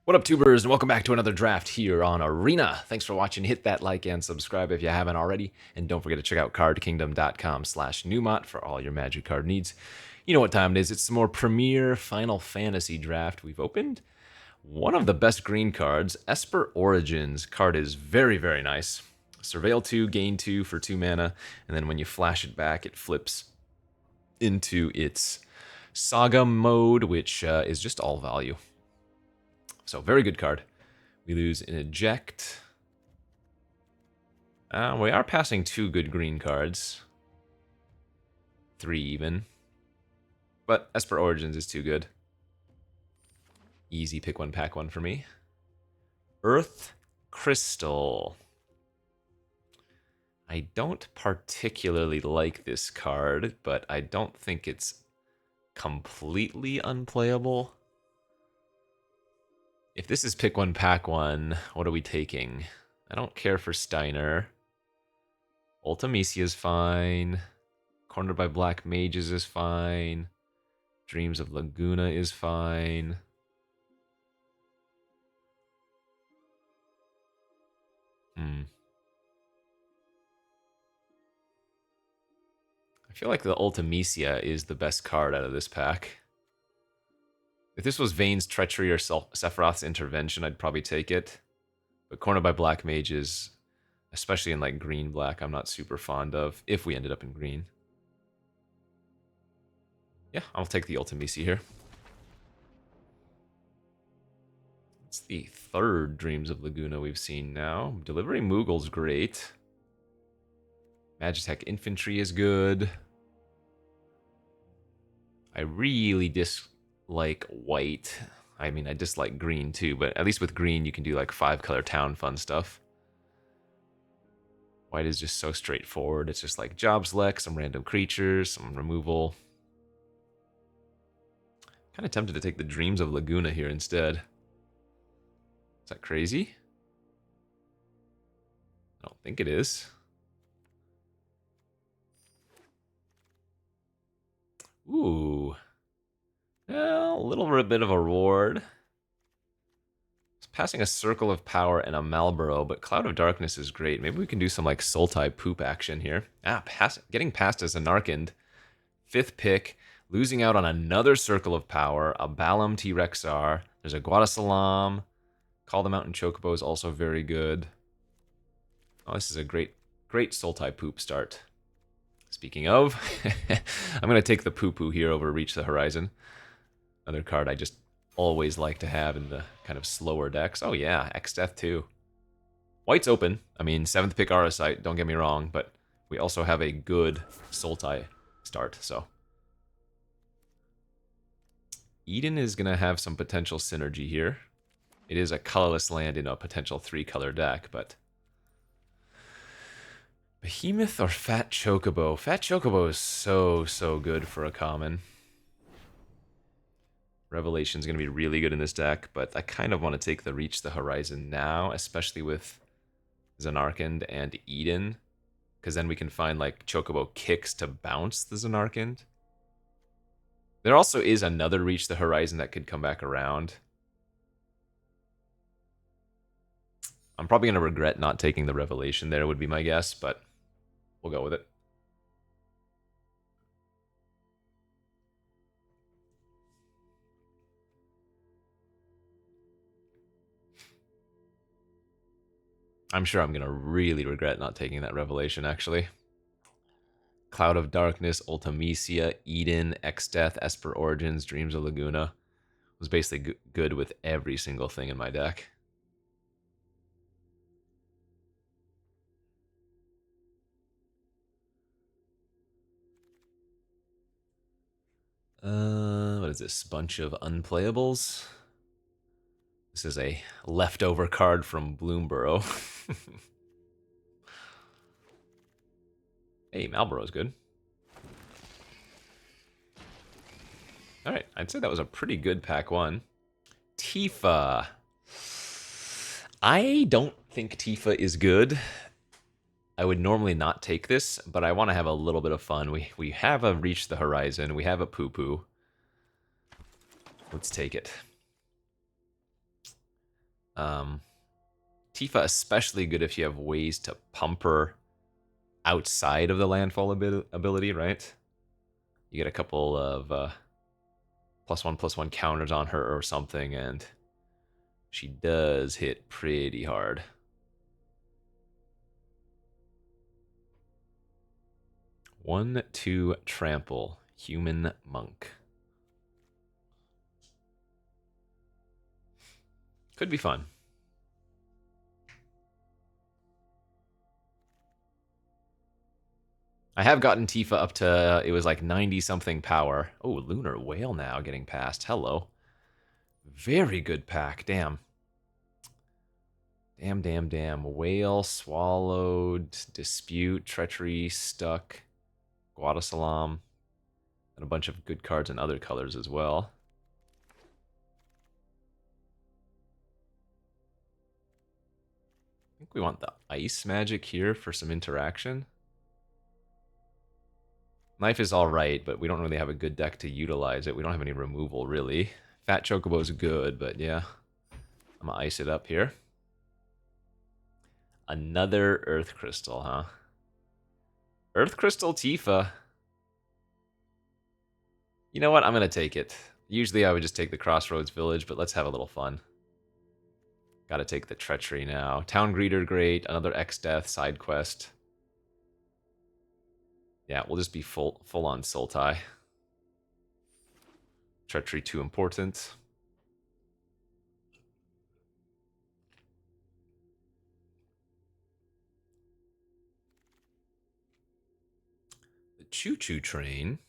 What up, tubers, and welcome back to another draft here on Arena. Thanks for watching. Hit that like and subscribe if you haven't already. And don't forget to check out cardkingdom.com/Numot for all your Magic card needs. You know what time it is. It's some more Premier Final Fantasy draft. We've opened one of the best green cards, Esper Origins. Card is very, very nice. Surveil 2, gain 2 for 2 mana, and then when you flash it back, it flips into its Saga mode, which is just all value. So, very good card. We lose an eject. We are passing 2 good green cards. 3 even. But Esper Origins is too good. Easy pick one, pack one for me. Earth Crystal. I don't particularly like this card, but I don't think it's completely unplayable. If this is pick one, pack one, what are we taking? I don't care for Steiner. Ultimisia is fine. Cornered by Black Mages is fine. Dreams of Laguna is fine. I feel like the Ultimisia is the best card out of this pack. If this was Vayne's Treachery or Sephiroth's Intervention, I'd probably take it. But Cornered by Black Mages, especially in like green-black, I'm not super fond of, if we ended up in green. Yeah, I'll take the Ultimisia here. It's the third Dreams of Laguna we've seen now. Delivery Moogle's great. Magitech Infantry is good. I really dislike white. I mean, I dislike green too, but at least with green you can do like 5-color town fun stuff. White is just so straightforward. It's just like job select, some random creatures, some removal. Kind of tempted to take the Dreams of Laguna here instead. Is that crazy? I don't think it is. Ooh. Well, a little bit of a reward. It's passing a Circle of Power and a Malboro, but Cloud of Darkness is great. Maybe we can do some like sultai poop action here. Getting past as a Narkand. 5th pick, losing out on another Circle of Power, a Balam T-Rexar. There's a Guadasalam. Call the Mountain Chocobo is also very good. Oh, this is a great sultai poop start. Speaking of, I'm going to take the poo-poo here over Reach the Horizon. Another card I just always like to have in the kind of slower decks. Oh yeah, X-Death too. White's open. I mean, 7th pick Arasite, don't get me wrong, but we also have a good sultai start, so. Eden is going to have some potential synergy here. It is a colorless land in a potential 3-color deck, but... Behemoth or Fat Chocobo? Fat Chocobo is so good for a common. Revelation's going to be really good in this deck, but I kind of want to take the Reach the Horizon now, especially with Zanarkand and Eden, because then we can find like Chocobo kicks to bounce the Zanarkand. There also is another Reach the Horizon that could come back around. I'm probably going to regret not taking the Revelation there, would be my guess, but we'll go with it. I'm sure I'm going to really regret not taking that Revelation, actually. Cloud of Darkness, Ultimisia, Eden, X-Death, Esper Origins, Dreams of Laguna. Was basically good with every single thing in my deck. What is this? Bunch of unplayables? This is a leftover card from Bloomborough. Hey, Malboro's good. Alright, I'd say that was a pretty good pack one. Tifa. I don't think Tifa is good. I would normally not take this, but I want to have a little bit of fun. We have a Reach the Horizon. We have a Poo-Poo. Let's take it. Tifa especially good if you have ways to pump her outside of the landfall ability, right? You get a couple of +1/+1 counters on her or something, and she does hit pretty hard. One, two, trample. Human monk. Could be fun. I have gotten Tifa up to, it was like 90-something power. Oh, Lunar Whale now getting past. Hello. Very good pack. Damn. Damn. Whale, Swallowed, Dispute, Treachery, Stuck, Guadasalam, and a bunch of good cards in other colors as well. I think we want the Ice Magic here for some interaction. Knife is alright, but we don't really have a good deck to utilize it. We don't have any removal, really. Fat Chocobo is good, but yeah. I'm gonna ice it up here. Another Earth Crystal, huh? Earth Crystal Tifa. You know what? I'm gonna take it. Usually I would just take the Crossroads Village, but let's have a little fun. Gotta take the Treachery now. Town Greeter, great. Another X-Death side quest. Yeah, we'll just be full on sultai. Treachery too important. The Choo Choo Train.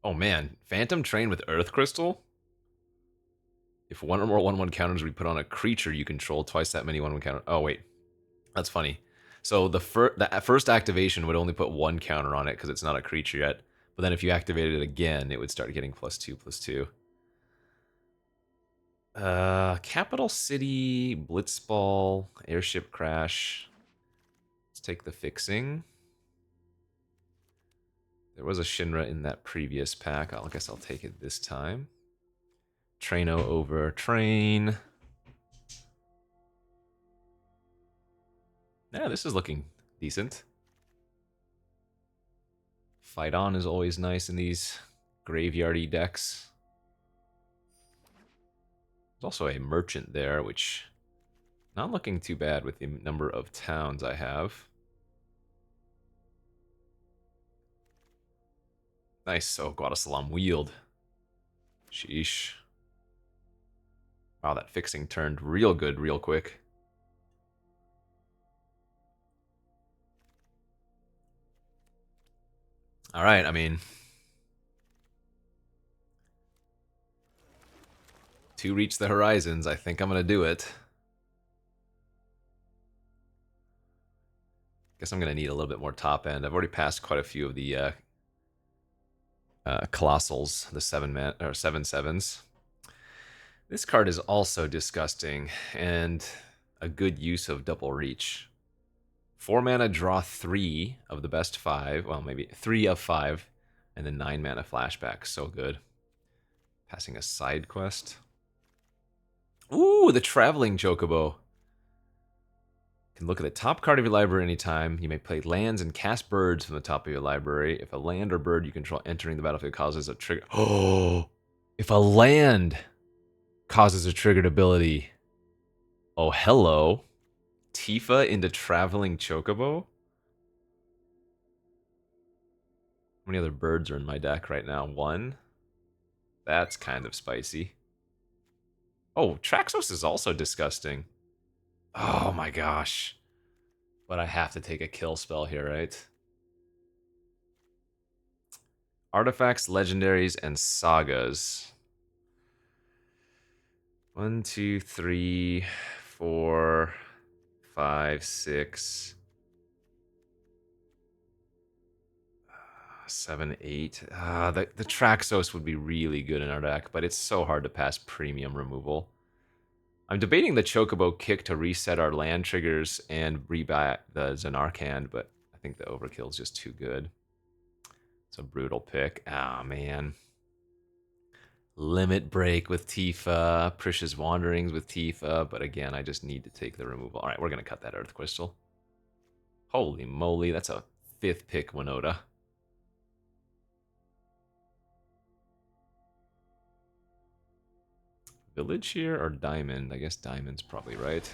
Oh man, Phantom Train with Earth Crystal? If one or more 1/1 counters we put on a creature you control, twice that many 1/1 counters. Oh wait, that's funny. So the first activation would only put one counter on it because it's not a creature yet. But then if you activated it again, it would start getting +2/+2. Capital City, Blitzball, Airship Crash. Let's take the fixing. There was a Shinra in that previous pack. I guess I'll take it this time. Traino over Train. Yeah, this is looking decent. Fight On is always nice in these graveyardy decks. There's also a Merchant there, which not looking too bad with the number of towns I have. Nice. So Guadasalam Wield. Sheesh. Wow, that fixing turned real good real quick. All right, I mean, to reach the horizons, I think I'm going to do it. Guess I'm going to need a little bit more top end. I've already passed quite a few of the Colossals, the 7/7s. This card is also disgusting and a good use of double reach. 4 mana, draw 3 of the best 5. Well, maybe 3 of 5. And then 9 mana flashback. So good. Passing a side quest. Ooh, the Traveling Chocobo. You can look at the top card of your library anytime. You may play lands and cast birds from the top of your library. If a land or bird you control entering the battlefield causes a trigger... Oh! If a land causes a triggered ability... Oh, hello. Tifa into Traveling Chocobo? How many other birds are in my deck right now? 1? That's kind of spicy. Oh, Traxos is also disgusting. Oh my gosh. But I have to take a kill spell here, right? Artifacts, legendaries, and sagas. 1, 2, 3, 4, 5, 6, 7, 8. The Traxos would be really good in our deck, but it's so hard to pass premium removal. I'm debating the Chocobo kick to reset our land triggers and rebat the Zanarkand, but I think the overkill is just too good. It's a brutal pick. Ah, man. Limit Break with Tifa, Precious Wanderings with Tifa, but again, I just need to take the removal. All right, we're going to cut that Earth Crystal. Holy moly, that's a 5th pick Winota. Village here or Diamond? I guess Diamond's probably right.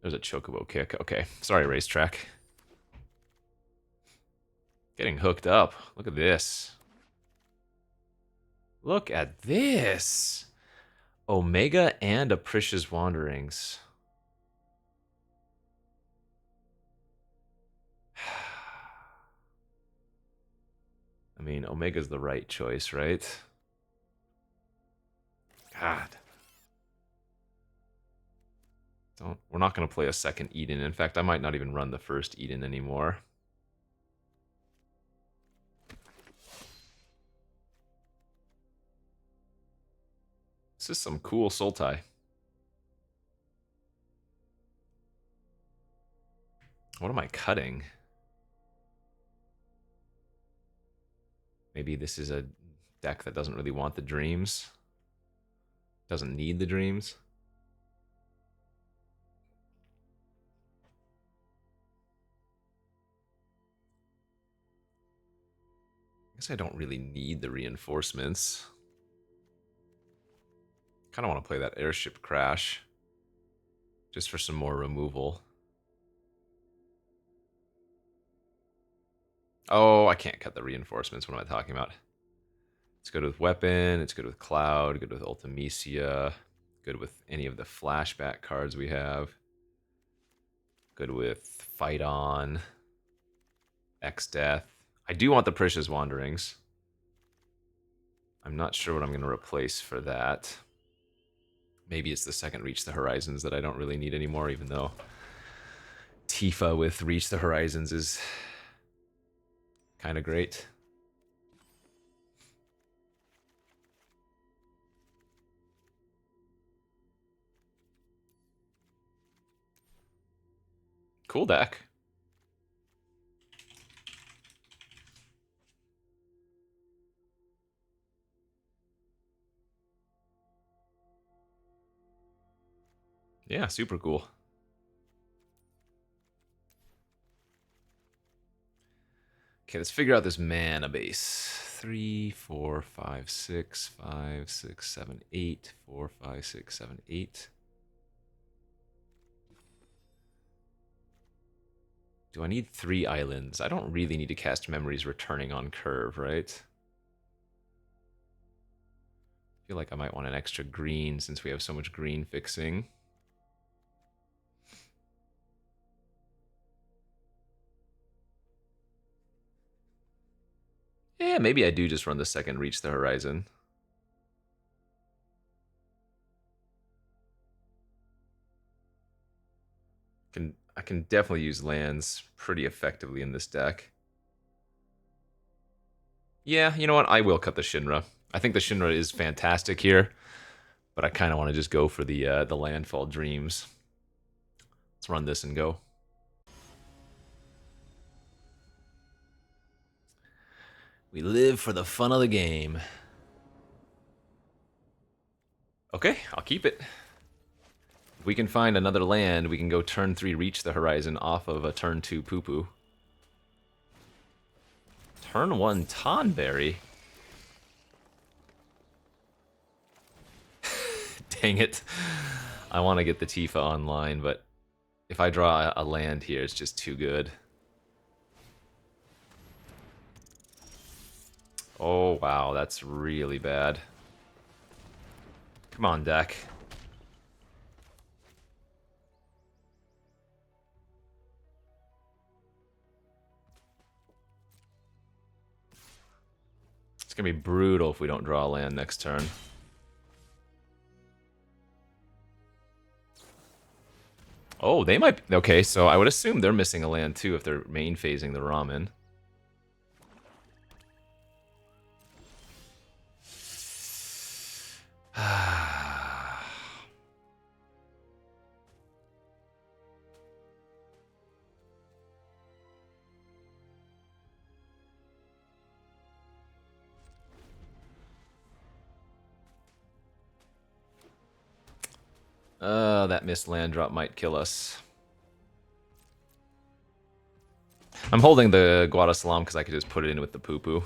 There's a Chocobo kick. Okay, sorry, Racetrack. Getting hooked up. Look at this. Look at this. Omega and a Precious Wanderings. I mean, Omega's the right choice, right? God. We're not going to play a second Eden. In fact, I might not even run the first Eden anymore. This is some cool sultai. What am I cutting? Maybe this is a deck that doesn't really want the dreams. Doesn't need the dreams. I guess I don't really need the reinforcements. Kind of want to play that airship crash. Just for some more removal. Oh, I can't cut the reinforcements. What am I talking about? It's good with Weapon. It's good with Cloud. Good with Ultimecia. Good with any of the flashback cards we have. Good with Fight On. X-Death. I do want the Precious Wanderings. I'm not sure what I'm going to replace for that. Maybe it's the second Reach the Horizons that I don't really need anymore, even though Tifa with Reach the Horizons is kind of great. Cool deck. Yeah, super cool. Okay, let's figure out this mana base. 3, 4, 5, 6, 5, 6, 7, 8. 4, 5, 6, 7, 8. Do I need 3 islands? I don't really need to cast Memories Returning on curve, right? I feel like I might want an extra green since we have so much green fixing. Yeah, maybe I do just run the second Reach the Horizon. I can definitely use lands pretty effectively in this deck. Yeah, you know what? I will cut the Shinra. I think the Shinra is fantastic here, but I kind of want to just go for the Landfall Dreams. Let's run this and go. We live for the fun of the game. Okay, I'll keep it. If we can find another land, we can go turn 3 Reach the Horizon off of a turn 2 Poo Poo. Turn 1 Tonberry? Dang it. I want to get the Tifa online, but if I draw a land here, it's just too good. Oh, wow, that's really bad. Come on, deck. It's going to be brutal if we don't draw a land next turn. Oh, they might... Okay, so I would assume they're missing a land, too, if they're main phasing the Ramen. That missed land drop might kill us. I'm holding the Guadasalam because I could just put it in with the poo-poo.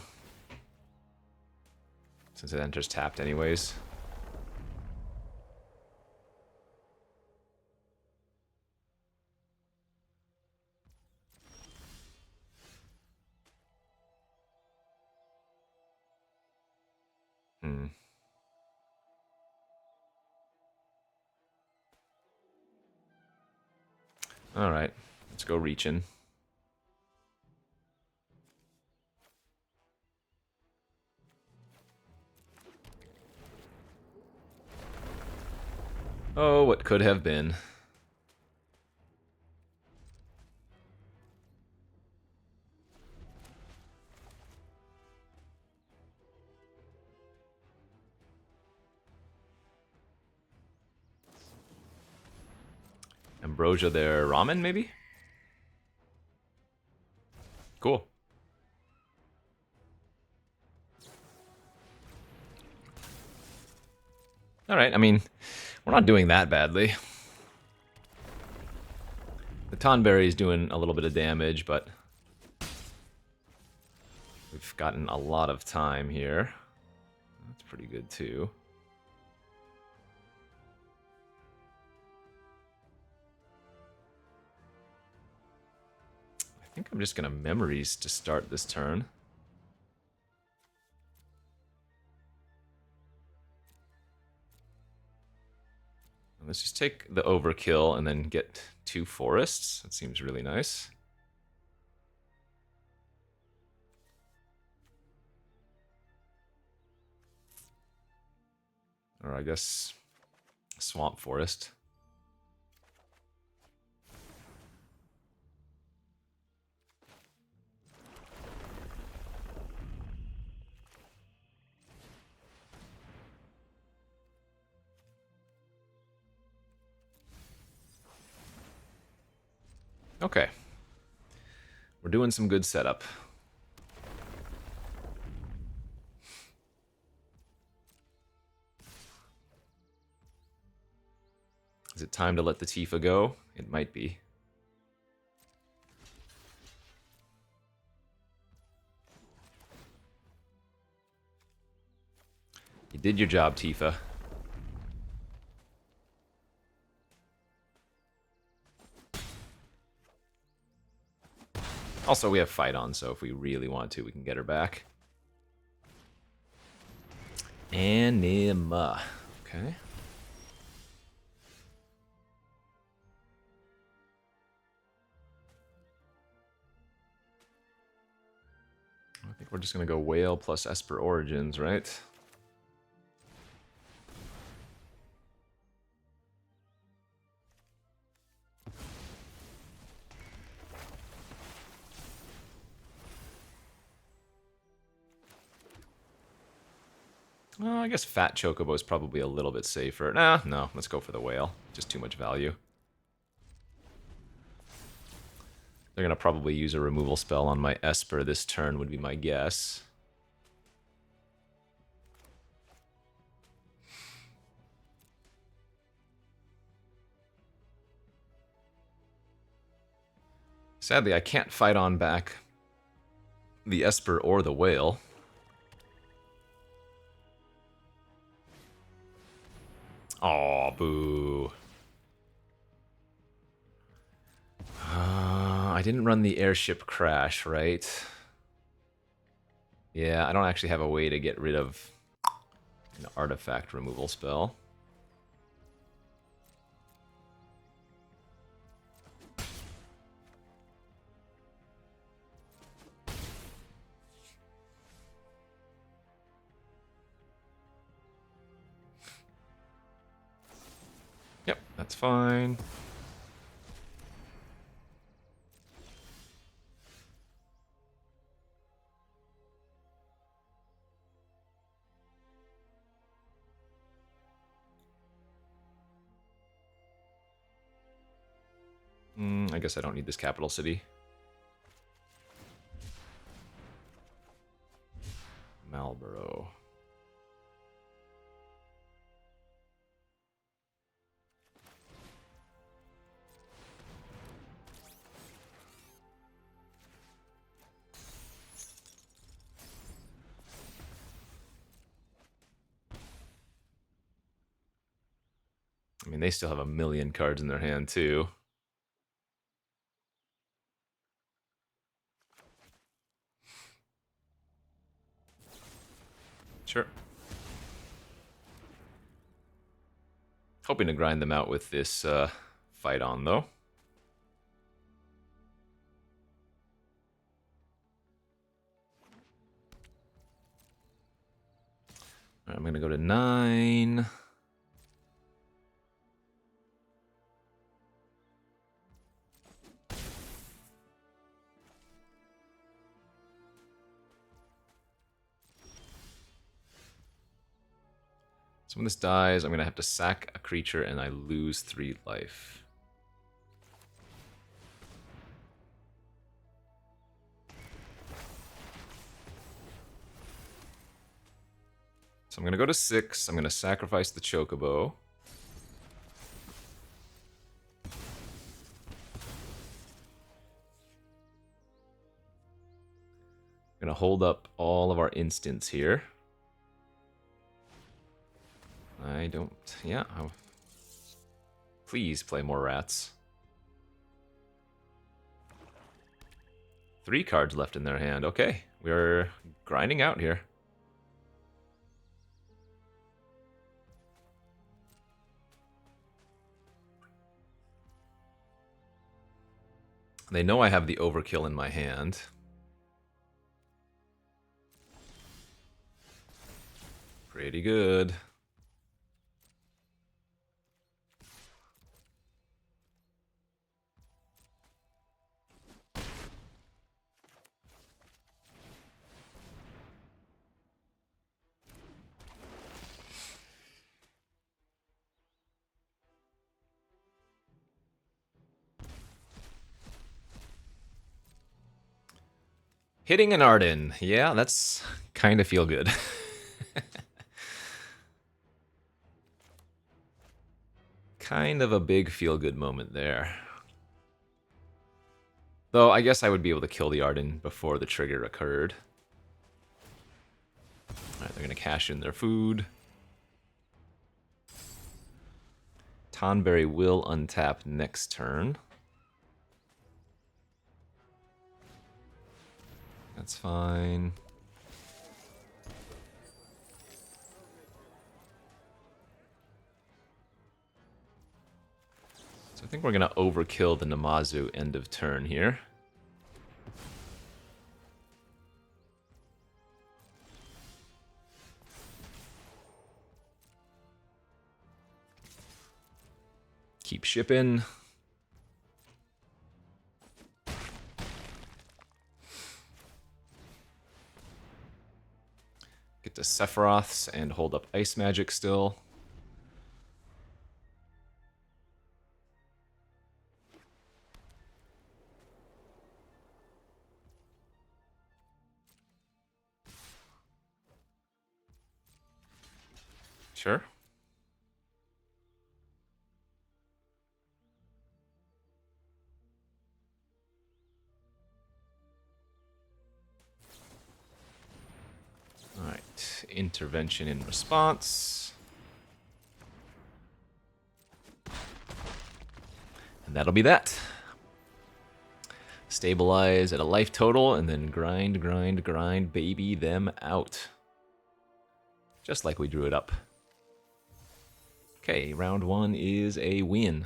Since it enters tapped anyways. Alright, let's go reaching. Oh, what could have been. Ambrosia there. Ramen, maybe? Cool. Alright, I mean, we're not doing that badly. The Tonberry's doing a little bit of damage, but we've gotten a lot of time here. That's pretty good, too. I think I'm just going to Memories to start this turn. Let's just take the overkill and then get 2 forests. That seems really nice. Or I guess Swamp Forest. Okay. We're doing some good setup. Is it time to let the Tifa go? It might be. You did your job, Tifa. Also, we have Fight on, so if we really want to, we can get her back. Anima. Okay. I think we're just going to go Whale plus Esper Origins, right? I guess Fat Chocobo is probably a little bit safer. Nah, no, let's go for the Whale. Just too much value. They're going to probably use a removal spell on my Esper this turn, would be my guess. Sadly, I can't fight on back the Esper or the Whale. Aw, boo. I didn't run the airship crash, right? Yeah, I don't actually have a way to get rid of an artifact removal spell. Yep, that's fine. I guess I don't need this capital city. Marlborough. I mean, they still have a million cards in their hand, too. Sure. Hoping to grind them out with this fight on, though. All right, I'm going to go to 9. So when this dies, I'm going to have to sack a creature and I lose 3 life. So I'm going to go to 6. I'm going to sacrifice the Chocobo. I'm going to hold up all of our instants here. I don't... Yeah. Please play more rats. 3 cards left in their hand. Okay. We're grinding out here. They know I have the overkill in my hand. Pretty good. Hitting an Arden. Yeah, that's kind of feel good. Kind of a big feel-good moment there. Though, I guess I would be able to kill the Arden before the trigger occurred. Alright, they're going to cash in their food. Tonberry will untap next turn. That's fine. So I think we're going to overkill the Namazu end of turn here. Keep shipping. Get to Sephiroth's and hold up Ice Magic still. Sure. Alright, intervention in response. And that'll be that. Stabilize at a life total, and then grind, grind, grind, baby them out. Just like we drew it up. Okay, round 1 is a win.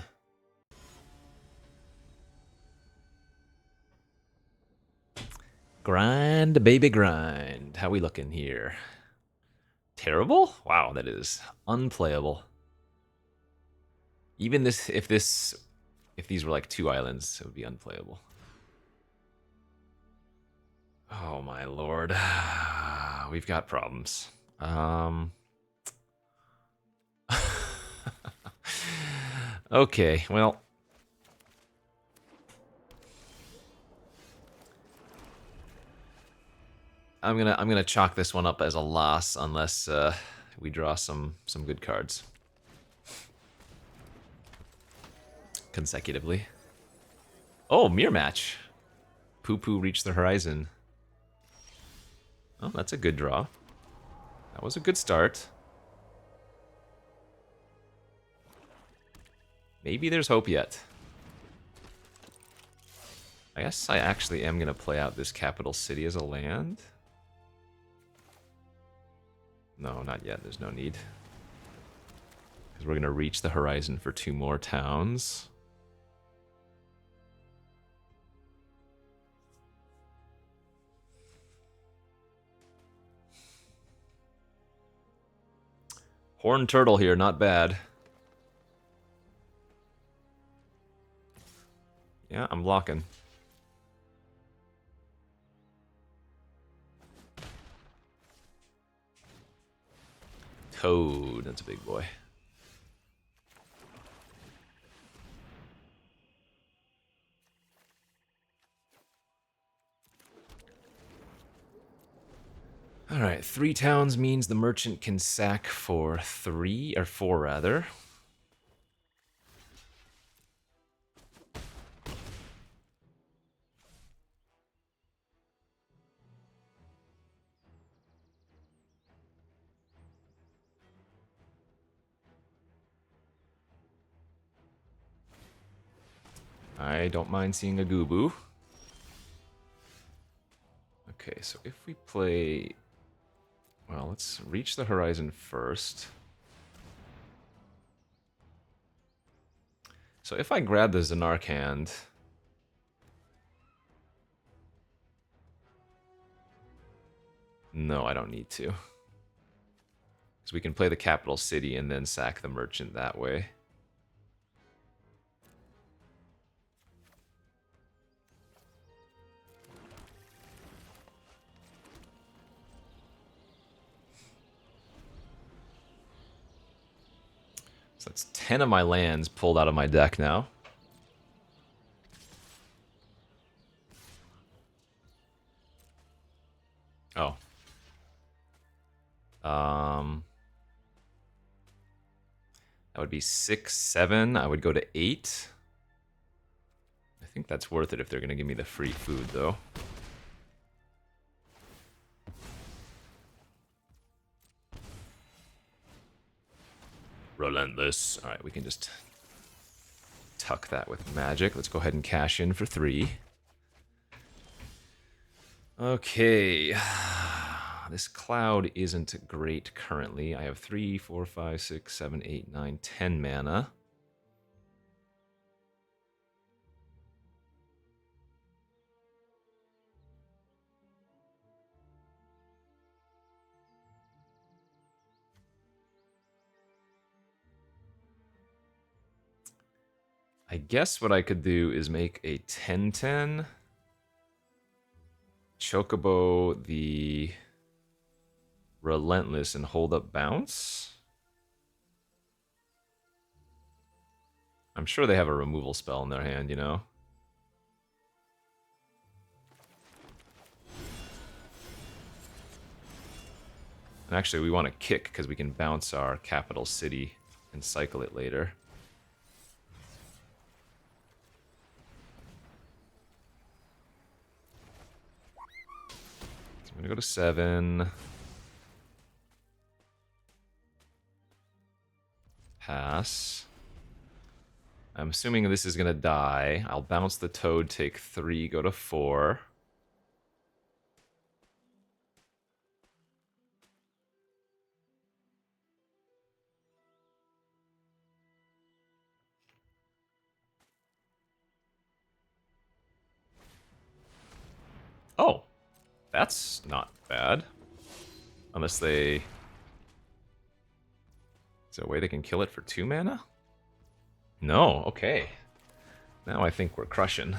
Grind, baby, grind. How we looking here? Terrible? Wow, that is unplayable. Even this, if these were like 2 islands, it would be unplayable. Oh my lord. We've got problems. Okay, well. I'm gonna chalk this one up as a loss unless we draw some good cards consecutively. Oh, mirror match. Poo Poo reached the horizon. Oh, that's a good draw. That was a good start. Maybe there's hope yet. I guess I actually am going to play out this capital city as a land. No, not yet. There's no need. Because we're going to reach the horizon for 2 more towns. Horned turtle here, not bad. Yeah, I'm blocking. Toad, that's a big boy. Alright, 3 towns means the merchant can sack for 3, or 4 rather. I don't mind seeing a Goobu. Okay, so if we play... Well, let's reach the horizon first. So if I grab the Zanark hand... No, I don't need to. Because we can play the capital city and then sack the merchant that way. So that's 10 of my lands pulled out of my deck now. Oh. That would be 6, 7. I would go to 8. I think that's worth it if they're going to give me the free food, though. Relentless. All right, we can just tuck that with magic. Let's go ahead and cash in for 3. Okay. This cloud isn't great currently. I have 3, 4, 5, 6, 7, 8, 9, 10 mana. I guess what I could do is make a 10/10. Chocobo the Relentless and hold up bounce. I'm sure they have a removal spell in their hand, you know? And actually, we want to kick because we can bounce our capital city and cycle it later. So I'm going to go to 7. Pass. I'm assuming this is going to die. I'll bounce the toad, take 3, go to 4. Oh, that's not bad. Unless they... Is there a way they can kill it for 2 mana? No, okay. Now I think we're crushing.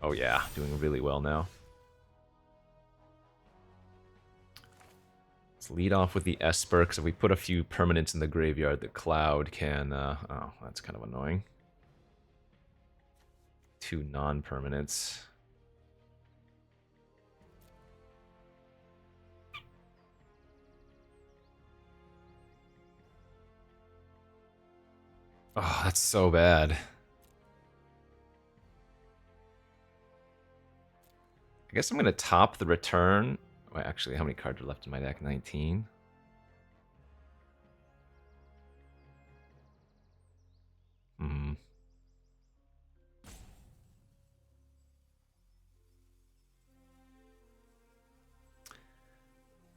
Oh yeah, doing really well now. Let's lead off with the Esper, because if we put a few permanents in the graveyard, the Cloud can... oh, that's kind of annoying. 2 non-permanents. Oh, that's so bad. I guess I'm going to top the return. Wait, actually, how many cards are left in my deck? 19.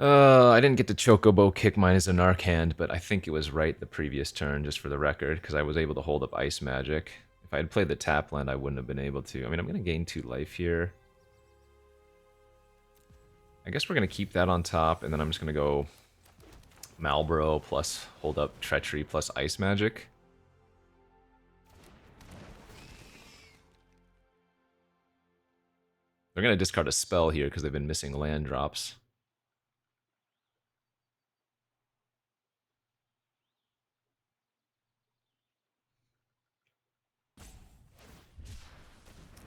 I didn't get to Chocobo kick mine as a Narc hand, but I think it was right the previous turn, just for the record, because I was able to hold up Ice Magic. If I had played the tap land, I wouldn't have been able to. I mean, I'm going to gain 2 life here. I guess we're going to keep that on top, and then I'm just going to go Malboro plus hold up Treachery plus Ice Magic. They're going to discard a spell here because they've been missing land drops.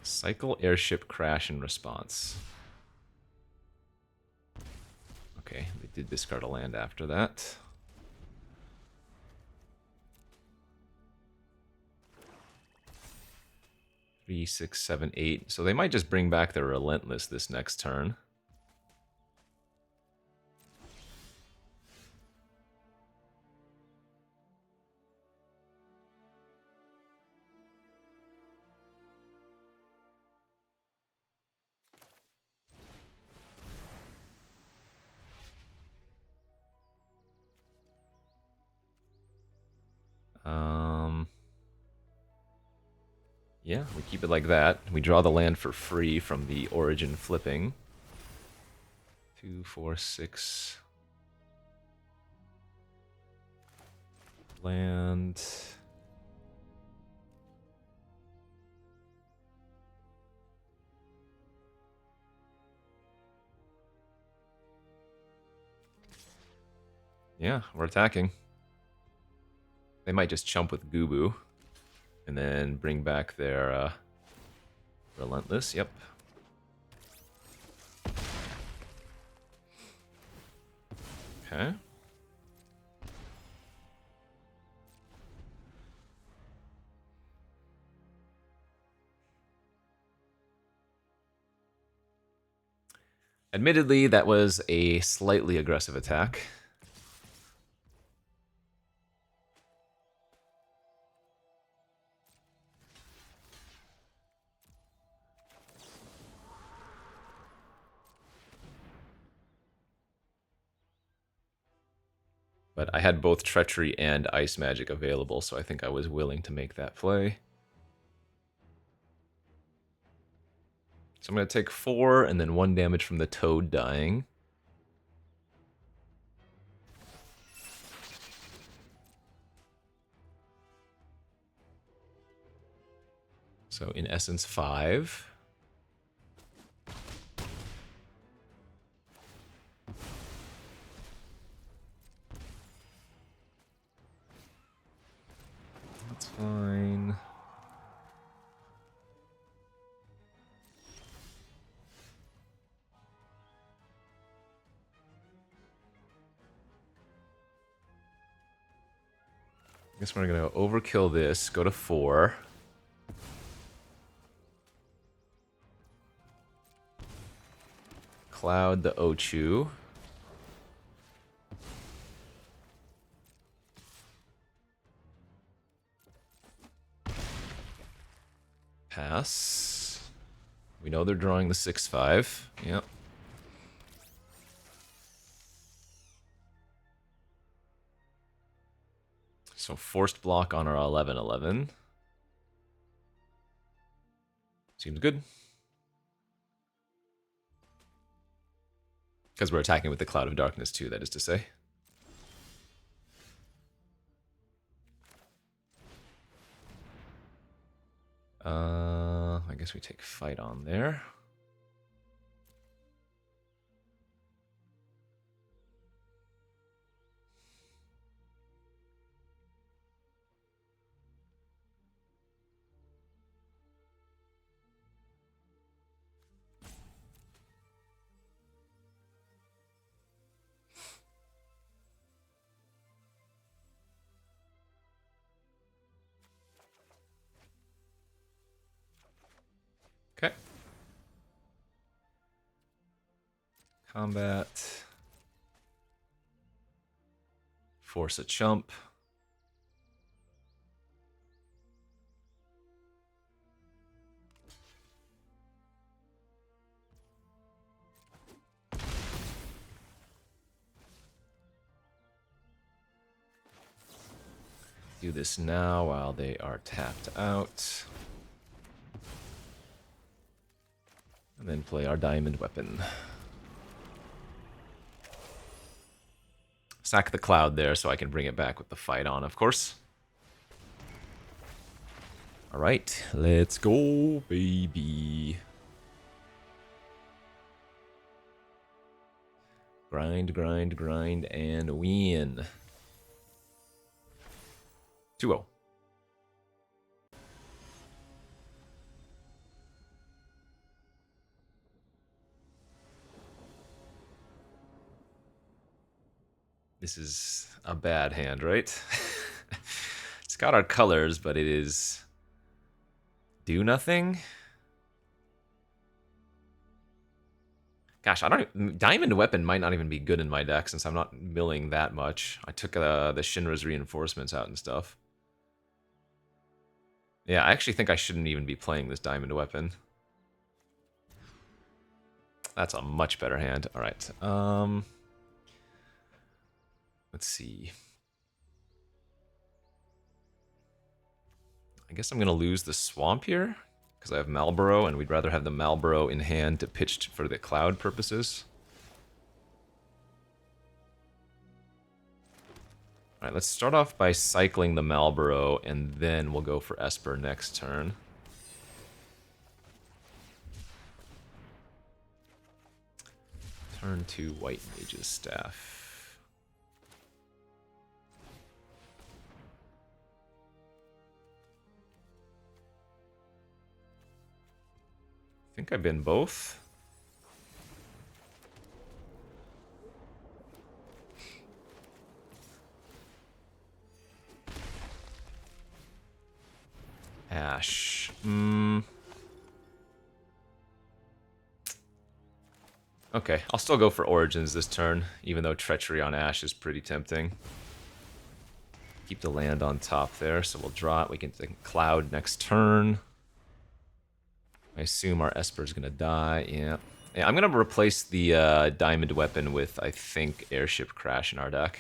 Cycle Airship Crash in response. Okay, they did discard a land after that. Three, 6, 7, 8. So they might just bring back their Relentless this next turn. Yeah, we keep it like that. We draw the land for free from the Origin flipping. 2, 4, 6. Land. Yeah, we're attacking. They might just chump with Gubu. And then bring back their Relentless, yep. Okay. Admittedly, that was a slightly aggressive attack. But I had both Treachery and Ice Magic available, so I think I was willing to make that play. So I'm going to take 4 and then 1 damage from the Toad dying. So in essence, 5. That's fine. I guess we're going to overkill this, go to 4. Cloud the Ochu. Pass. We know they're drawing the 6-5. Yep. So forced block on our 11-11. Seems good. Because we're attacking with the Cloud of Darkness too, that is to say. I guess we take fight on there. Okay. Combat. Force a chump. Do this now while they are tapped out. And then play our diamond weapon. Sack the cloud there so I can bring it back with the fight on, of course. Alright, let's go, baby. Grind, grind, grind, and win. 2-0. This is a bad hand, right? It's got our colors, but it is... do nothing? Gosh, I don't... Diamond Weapon might not even be good in my deck since I'm not milling that much. I took the Shinra's reinforcements out and stuff. Yeah, I actually think I shouldn't even be playing this Diamond Weapon. That's a much better hand. Alright, let's see. I guess I'm going to lose the Swamp here, because I have Malboro, and we'd rather have the Malboro in hand to pitch for the Cloud purposes. Alright, let's start off by cycling the Malboro, and then we'll go for Esper next turn. Turn 2 White Mage's Staff. I think I've been both. Ash. Okay, I'll still go for Origins this turn, even though Treachery on Ash is pretty tempting. Keep the land on top there, so we'll draw it. We can think Cloud next turn. I assume our Esper's gonna die, yeah. Yeah, I'm gonna replace the Diamond Weapon with, I think, Airship Crash in our deck.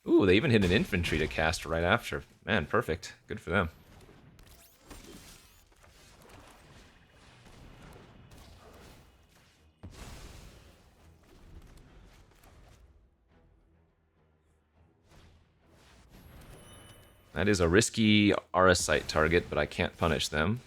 Ooh, they even hit an Infantry to cast right after. Man, perfect. Good for them. That is a risky Auracite target, but I can't punish them.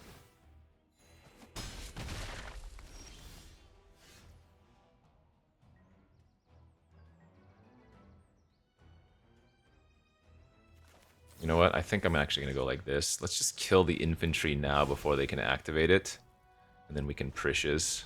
You know what? I think I'm actually going to go like this. Let's just kill the infantry now before they can activate it. And then we can Prishes.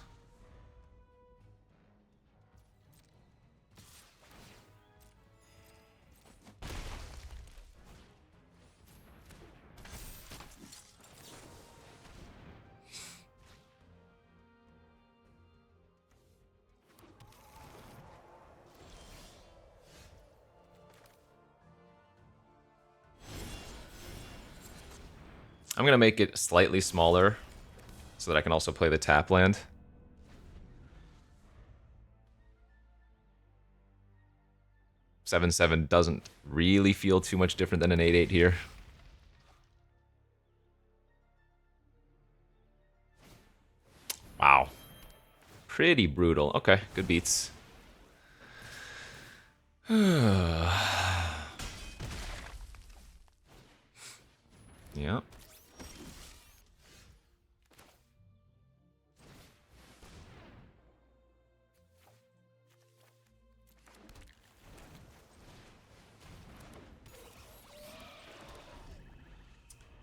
I'm going to make it slightly smaller so that I can also play the tap land. (7/7) doesn't really feel too much different than an 8/8 here. Wow. Pretty brutal. Okay, good beats. Yeah.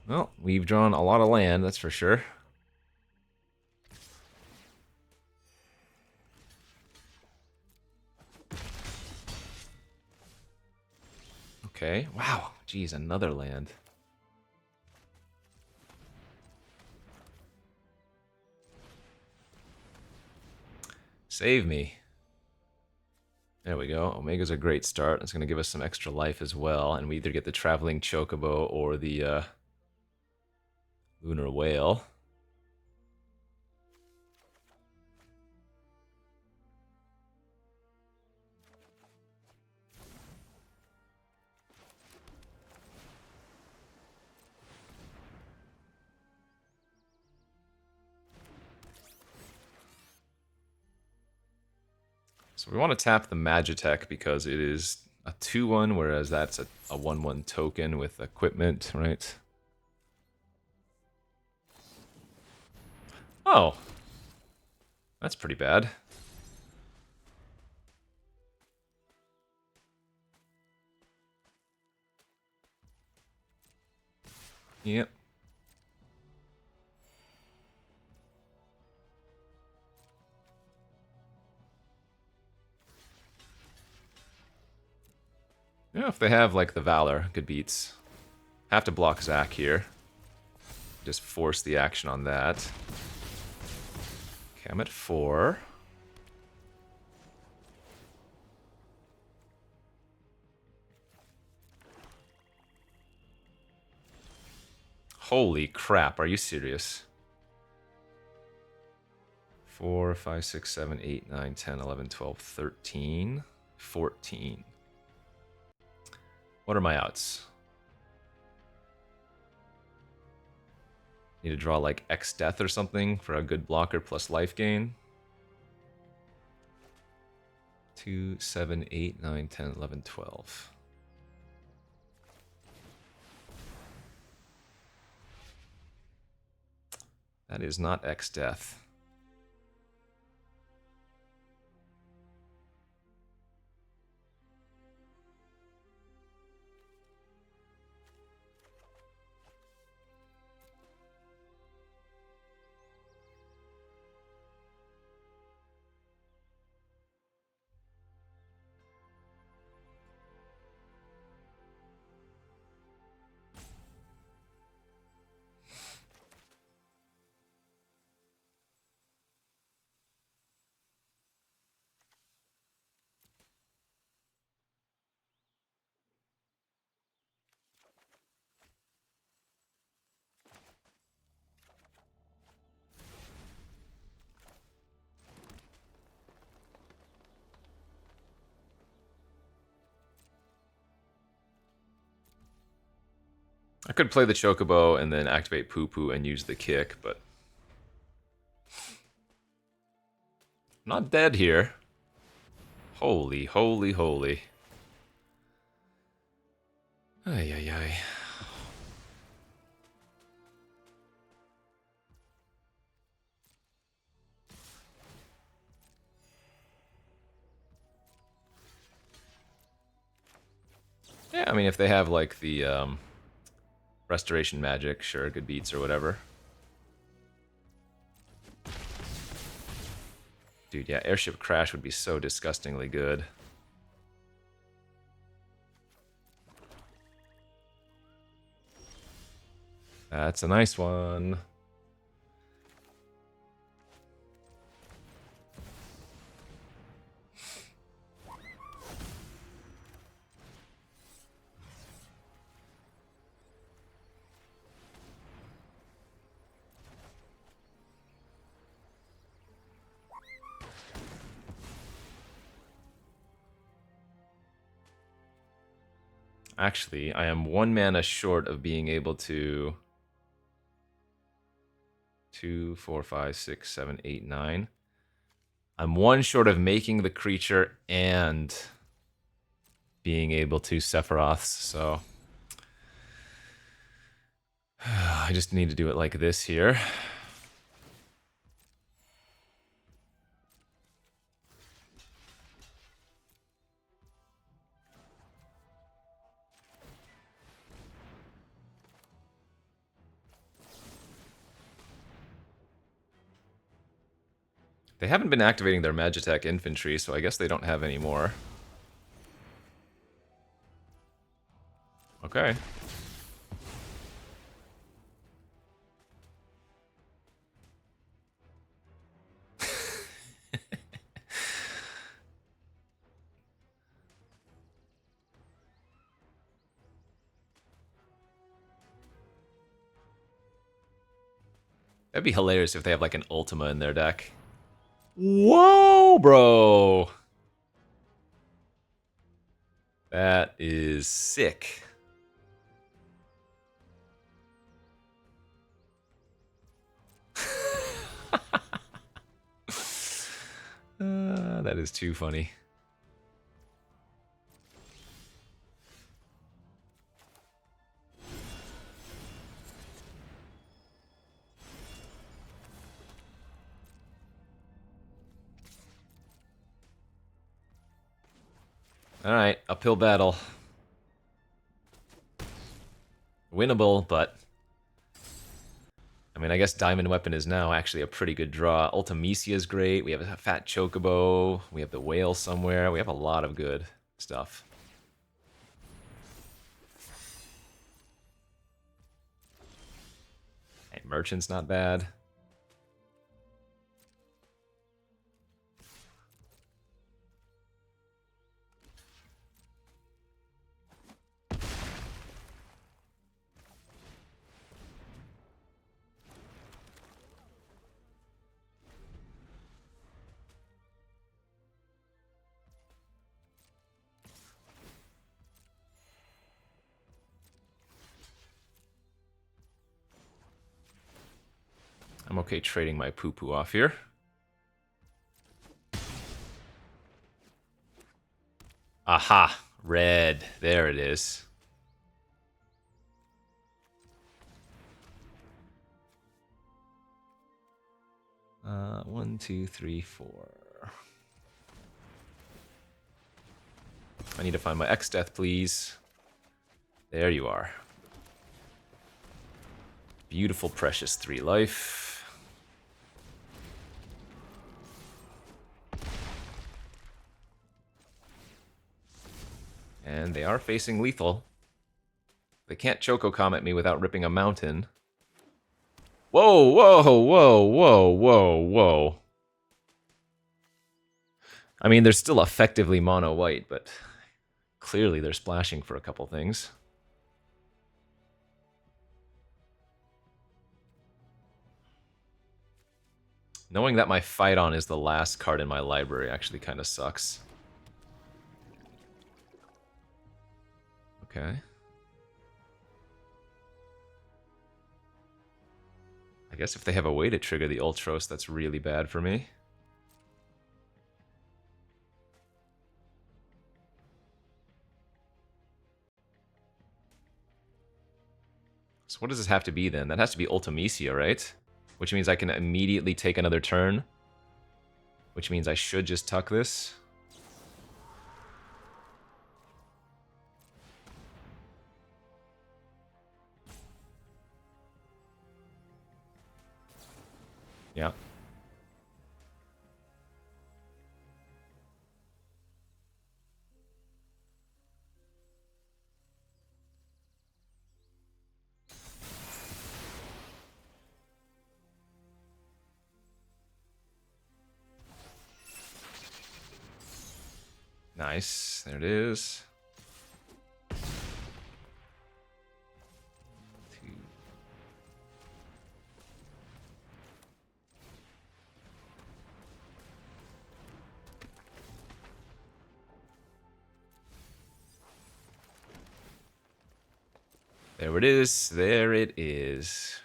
Well, we've drawn a lot of land, that's for sure. Okay, wow. Geez, another land. Save me. There we go. Omega's a great start. It's going to give us some extra life as well. And we either get the Traveling Chocobo or the Lunar Whale. So we want to tap the Magitech because it is a 2-1, whereas that's a 1-1 token with equipment, right? Oh. That's pretty bad. Yep. Yeah, if they have, like, the Valor, good beats. Have to block Zac here. Just force the action on that. Okay, I'm at 4. Holy crap, are you serious? 4, 5, 6, 7, 8, 9, 10, 11, 12, 13, 14. What are my outs? Need to draw like X Death or something for a good blocker plus life gain. 2, 7, 8, 9, 10, 11, 12. That is not X Death. I could play the Chocobo and then activate Poo Poo and use the kick, but I'm not dead here. Holy, holy, holy. Ay, ay, ay. Yeah, I mean, if they have, like, the Restoration Magic, sure, good beats or whatever. Dude, yeah, Airship Crash would be so disgustingly good. That's a nice one. Actually, I am 1 mana short of being able to... 2, 4, 5, 6, 7, 8, 9. I'm 1 short of making the creature and being able to Sephiroths, so... I just need to do it like this here. They haven't been activating their Magitech infantry, so I guess they don't have any more. Okay. That'd be hilarious if they have like an Ultima in their deck. Whoa, bro! That is sick. That is too funny. Alright, uphill battle. Winnable, but... I mean, I guess Diamond Weapon is now actually a pretty good draw. Ultimecia is great. We have a Fat Chocobo. We have the Whale somewhere. We have a lot of good stuff. Hey, Merchant's not bad. I'm okay trading my poo-poo off here. Aha! Red. There it is. One, two, three, four. I need to find my X-Death, please. There you are. Beautiful, precious 3 life. And they are facing lethal. They can't Choco Comet me without ripping a mountain. Whoa, whoa, whoa, whoa, whoa, whoa. I mean, they're still effectively mono-white, but clearly they're splashing for a couple things. Knowing that my Fight On is the last card in my library actually kind of sucks. Okay. I guess if they have a way to trigger the Ultros, that's really bad for me. So what does this have to be then? That has to be Ultimecia, right? Which means I can immediately take another turn. Which means I should just tuck this. Yeah. Nice. There it is. There it is. There it is.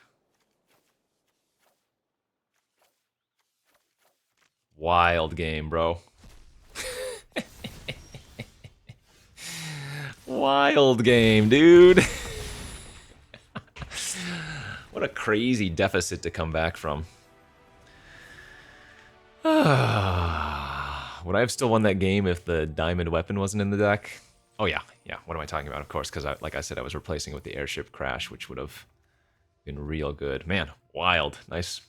Wild game, bro. Wild game, dude. What a crazy deficit to come back from. Would I have still won that game if the Diamond Weapon wasn't in the deck? Oh yeah, yeah. What am I talking about? Of course, because like I said, I was replacing it with the Airship Crash, which would have been real good. Man, wild. Nice.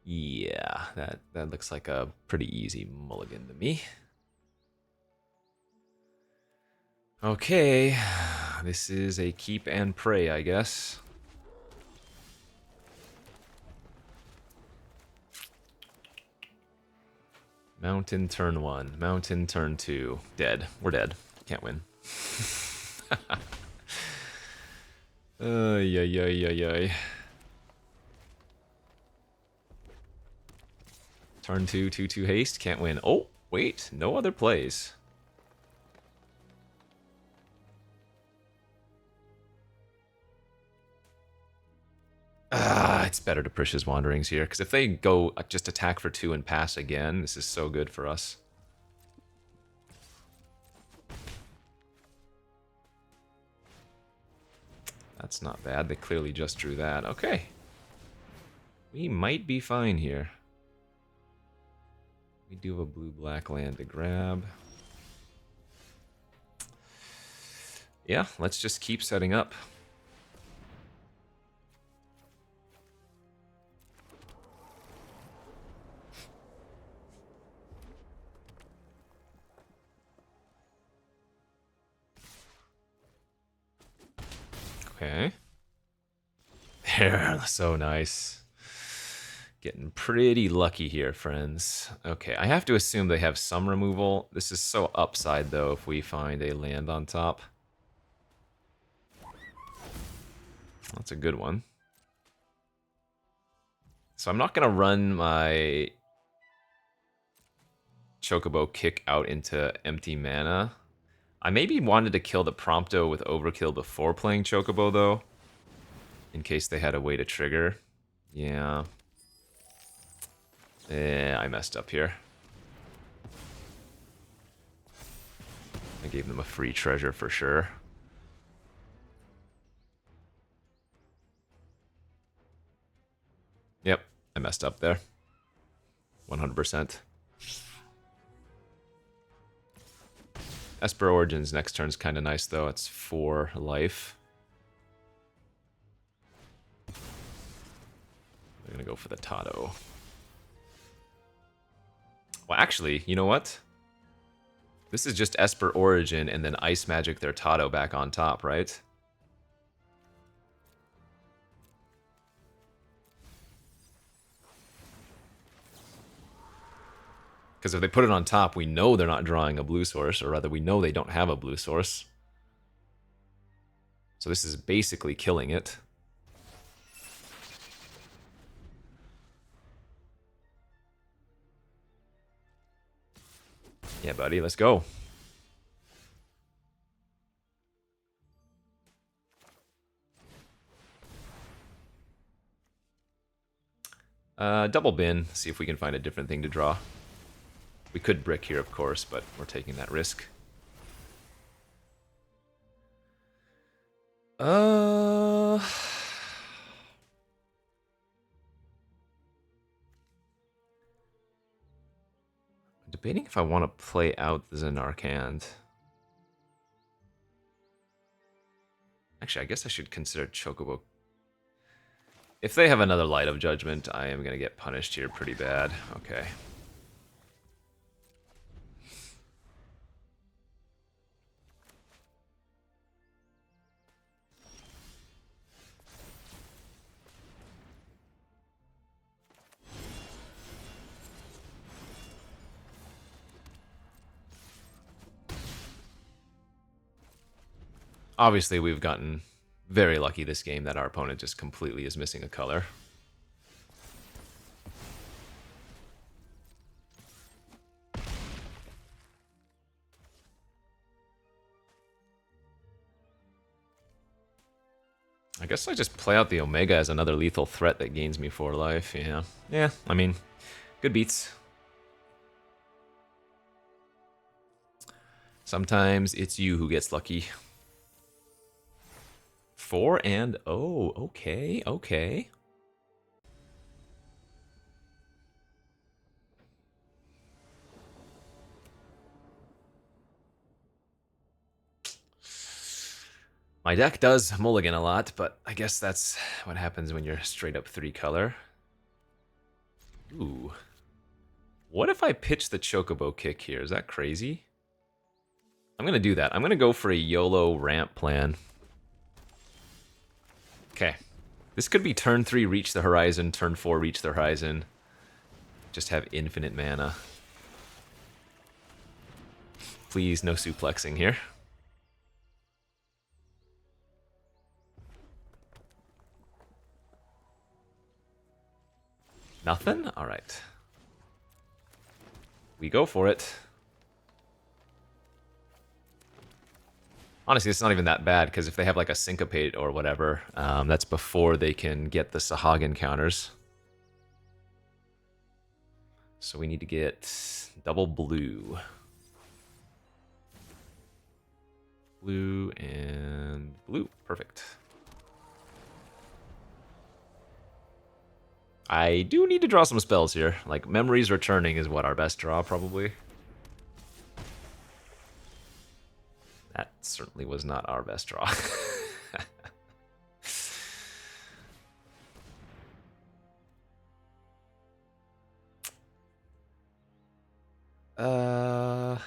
Yeah, that looks like a pretty easy mulligan to me. Okay, this is a keep and pray, I guess. Mountain turn 1, mountain turn 2. Dead. We're dead. Can't win. Ay, ay, ay, ay, ay. Turn 2, 2/2 haste, can't win. Oh, wait, no other plays. It's better to push his Wanderings here, because if they go just attack for 2 and pass again, this is so good for us. That's not bad. They clearly just drew that. Okay. We might be fine here. We do have a blue-black land to grab. Yeah, let's just keep setting up. Okay. There, so nice. Getting pretty lucky here, friends. Okay, I have to assume they have some removal. This is so upside, though, if we find a land on top. That's a good one. So I'm not going to run my Chocobo kick out into empty mana. I maybe wanted to kill the Prompto with Overkill before playing Chocobo, though. In case they had a way to trigger. Yeah. I messed up here. I gave them a free treasure for sure. Yep, I messed up there. 100%. Esper Origins next turn's kind of nice, though. It's 4 life. We're going to go for the Tato. Well, actually, you know what? This is just Esper Origin and then Ice Magic their Tato back on top, right? Because if they put it on top, we know they're not drawing a blue source, or rather, we know they don't have a blue source. So this is basically killing it. Yeah, buddy, let's go. Double bin, see if we can find a different thing to draw. We could brick here, of course, but we're taking that risk. Debating if I want to play out the Zanark hand. Actually, I guess I should consider Chocobo. If they have another Light of Judgment, I am going to get punished here pretty bad. Okay. Obviously, we've gotten very lucky this game that our opponent just completely is missing a color. I guess I just play out the Omega as another lethal threat that gains me 4 life, yeah. Yeah, I mean, good beats. Sometimes it's you who gets lucky. 4 and oh, okay, okay. My deck does mulligan a lot, but I guess that's what happens when you're straight up 3 color. Ooh. What if I pitch the Chocobo kick here? Is that crazy? I'm gonna do that. I'm gonna go for a YOLO ramp plan. Okay. This could be turn 3 reach the horizon, turn 4 reach the horizon. Just have infinite mana. Please, no suplexing here. Nothing? Alright. We go for it. Honestly, it's not even that bad, because if they have like a Syncopate or whatever, that's before they can get the Sahagin counters. So we need to get double blue. Blue and blue. Perfect. I do need to draw some spells here. Like, Memories Returning is what our best draw, probably. That certainly was not our best draw. uh...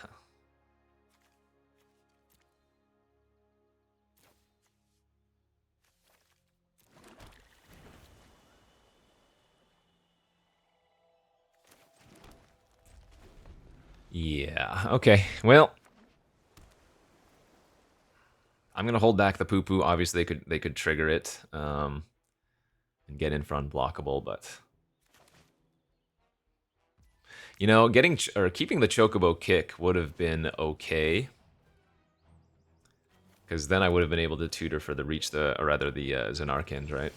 Yeah, okay. Well, I'm gonna hold back the poo-poo. Obviously, they could trigger it and get in front blockable, but you know, keeping the Chocobo kick would have been okay, because then I would have been able to tutor for the or rather the Xenarkans, right?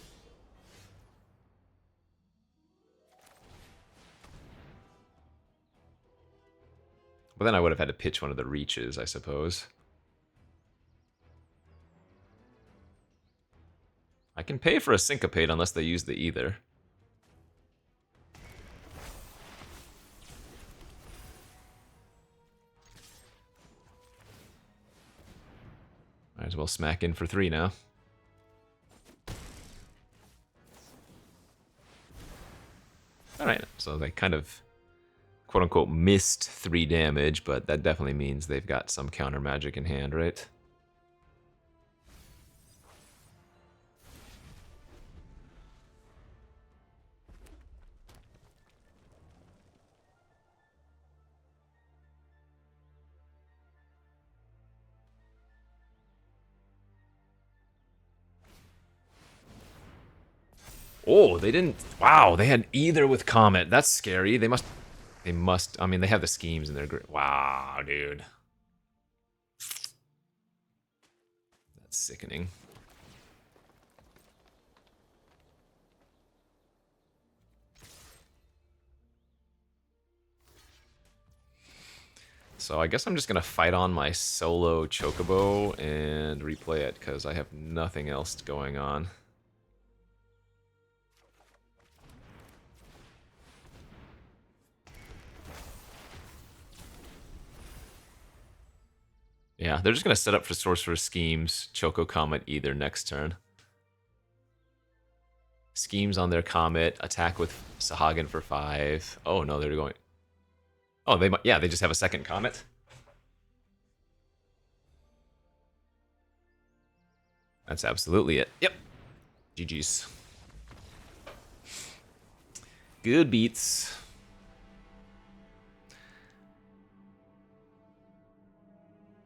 But then I would have had to pitch one of the reaches, I suppose. I can pay for a Syncopate unless they use the Ether. Might as well smack in for 3 now. Alright, so they kind of, quote-unquote, missed 3 damage, but that definitely means they've got some counter magic in hand, right? Oh, they didn't... Wow, they had either with Comet. That's scary. They must... I mean, they have the schemes and they're great. Wow, dude. That's sickening. So I guess I'm just going to fight on my solo Chocobo and replay it, because I have nothing else going on. Yeah, they're just going to set up for Sorcerer Schemes, Choco Comet either next turn. Schemes on their Comet, attack with Sahagin for 5. Oh, no, they're going... Oh, yeah, they just have a second Comet. That's absolutely it. Yep. GG's. Good beats.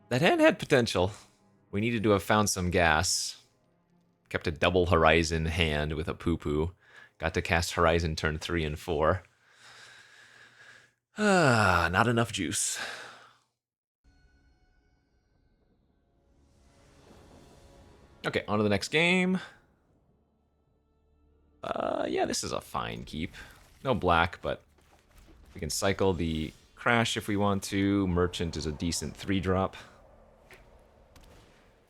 That hand had potential. We needed to have found some gas. Kept a double Horizon hand with a poo-poo. Got to cast Horizon turn 3 and 4. Not enough juice. Okay, on to the next game. Yeah, this is a fine keep. No black, but we can cycle the Crash if we want to. Merchant is a decent 3-drop.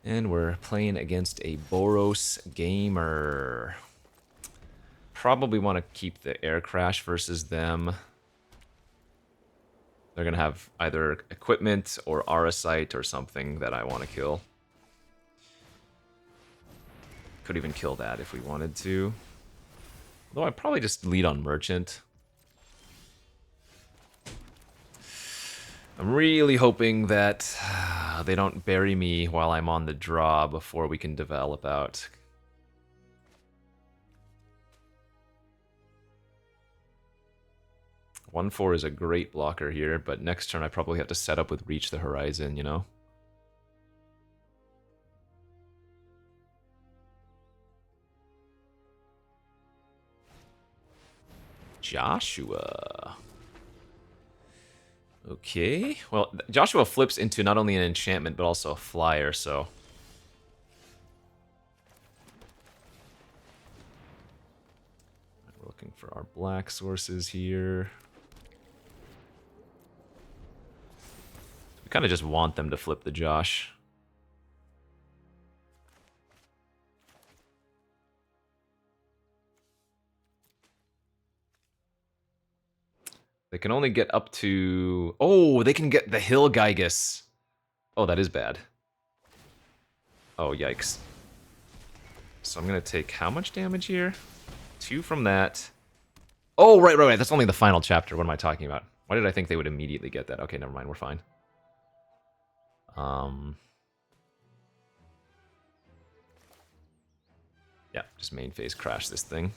And we're playing against a Boros gamer. Probably want to keep the Air Crash versus them. They're going to have either equipment or Arasite or something that I want to kill. Could even kill that if we wanted to. Although I'd probably just lead on Merchant. I'm really hoping that they don't bury me while I'm on the draw before we can develop out. One 4 is a great blocker here, but next turn I probably have to set up with Reach the Horizon, you know? Joshua. Okay. Well, Joshua flips into not only an enchantment, but also a flyer, so... We're looking for our black sources here. We kind of just want them to flip the Josh. They can only get up to... Oh, they can get the Hill Gygus. Oh, that is bad. Oh, yikes. So I'm going to take how much damage here? 2 from that. Oh, right. That's only the final chapter. What am I talking about? Why did I think they would immediately get that? Okay, never mind. We're fine. Yeah, just main phase crash this thing.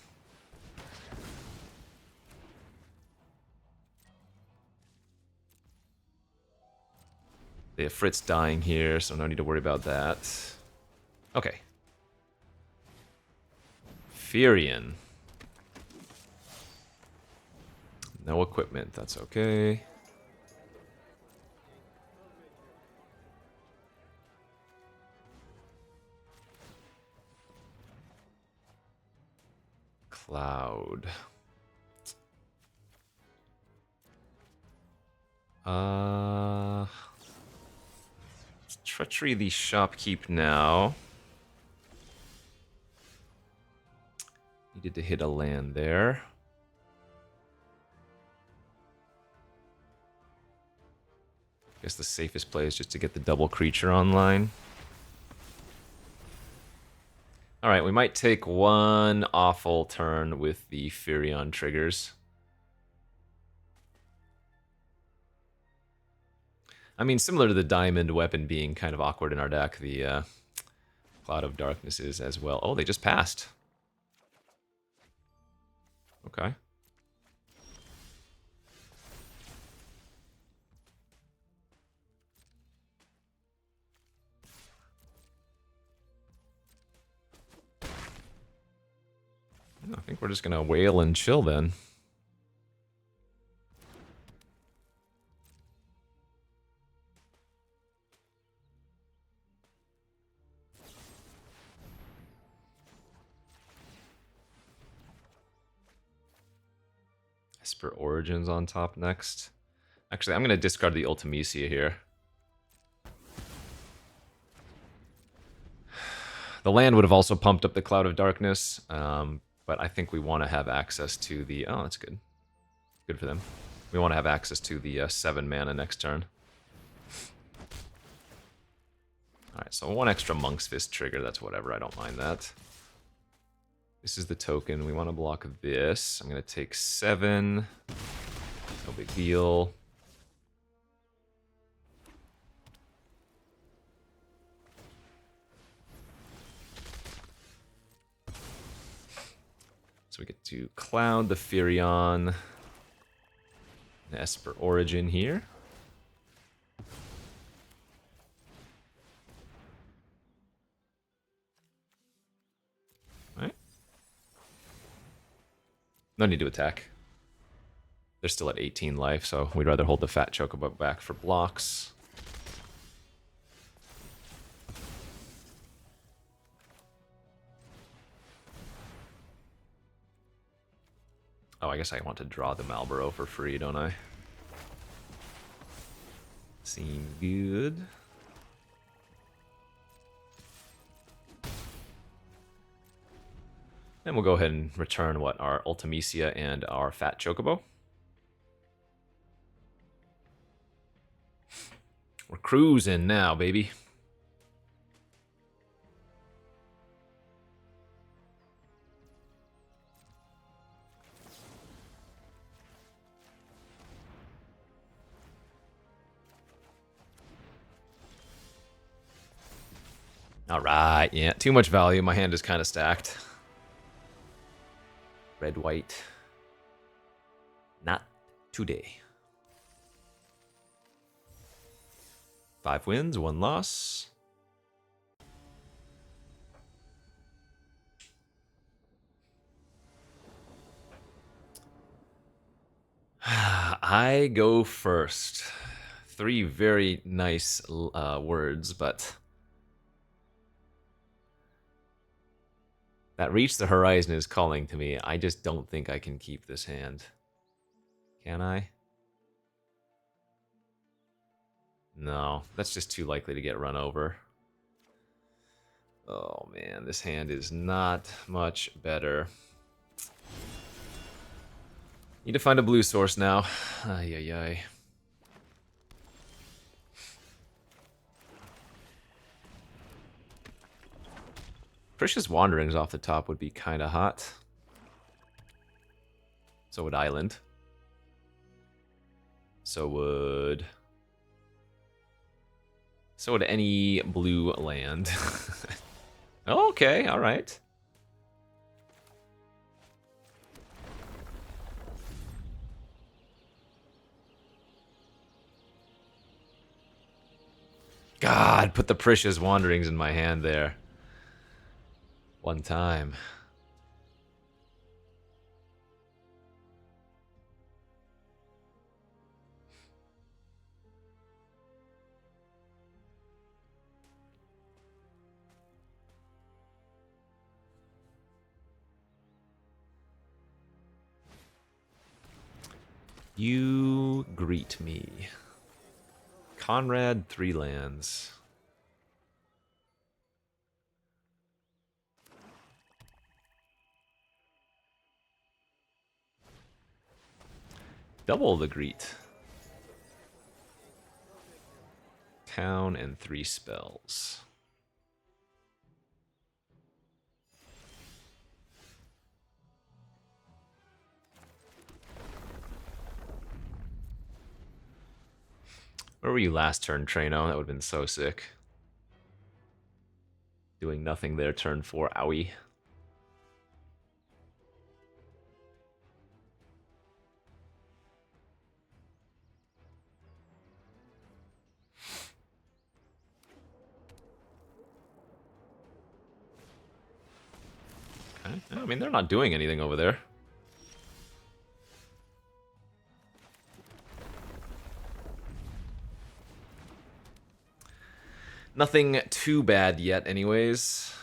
They have Fritz dying here, so no need to worry about that. Okay. Furion. No equipment, that's okay. Cloud. Treachery the shopkeep now. Needed to hit a land there. Guess the safest play is just to get the double creature online. Alright, we might take one awful turn with the Furion triggers. I mean, similar to the diamond weapon being kind of awkward in our deck, the Cloud of Darkness is as well. Oh, they just passed. Okay. I think we're just going to wail and chill then. Esper Origins on top next. Actually, I'm going to discard the Ultimecia here. The land would have also pumped up the Cloud of Darkness, but I think we want to have access to the... Oh, that's good. Good for them. We want to have access to the 7 mana next turn. Alright, so 1 extra Monk's Fist trigger, that's whatever, I don't mind that. This is the token, we want to block this. I'm going to take 7. No big deal. So we get to Cloud the Furion. An Esper Origin here. Alright. No need to attack. They're still at 18 life, so we'd rather hold the Fat Chocobo back for blocks. Oh, I guess I want to draw the Malboro for free, don't I? Seem good. And we'll go ahead and return, what, our Ultimecia and our Fat Chocobo. We're cruising now, baby. Alright, yeah, too much value. My hand is kind of stacked. Red, white. Not today. 5 wins, 1 loss. I go first. Three very nice words, but that Reach the Horizon is calling to me. I just don't think I can keep this hand. Can I? No, that's just too likely to get run over. Oh man, this hand is not much better. Need to find a blue source now. Ay, ay, ay. Precious Wanderings off the top would be kind of hot. So would Island. So would any blue land. Okay, alright. God, put the Precious Wanderings in my hand there. One time. You greet me. Conrad, 3 lands. Double the greet. Town and 3 spells. Where were you last turn, Trano? That would have been so sick. Doing nothing there, turn 4. Owie. Okay. I mean, they're not doing anything over there. Nothing too bad yet, anyways.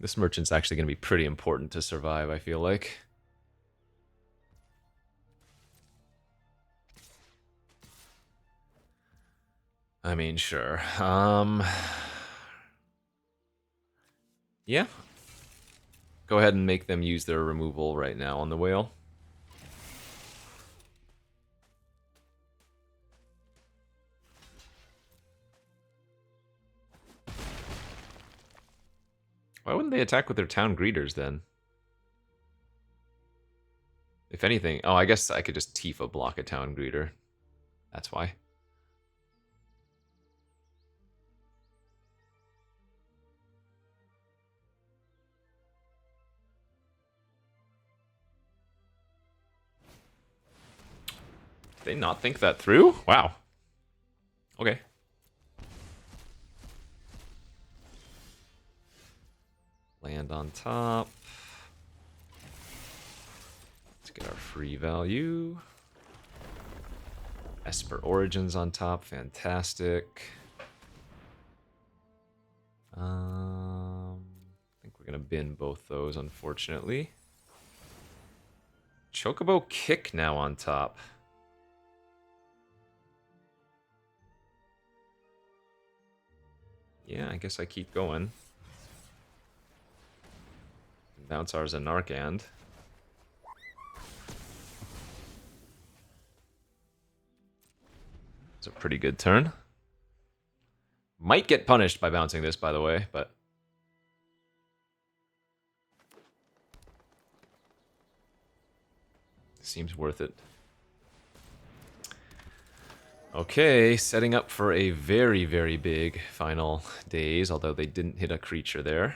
This merchant's actually going to be pretty important to survive, I feel like. I mean, sure. Yeah. Go ahead and make them use their removal right now on the whale. Why wouldn't they attack with their town greeters then? If anything, oh, I guess I could just Tifa block a town greeter. That's why. Did they not think that through? Wow. Okay. Land on top. Let's get our free value. Esper Origins on top. Fantastic. I think we're going to bin both those, unfortunately. Chocobo Kick now on top. Yeah, I guess I keep going. Bounce ours a Narcand. It's a pretty good turn. Might get punished by bouncing this, by the way, but... Seems worth it. Okay, setting up for a very, very big final days, although they didn't hit a creature there.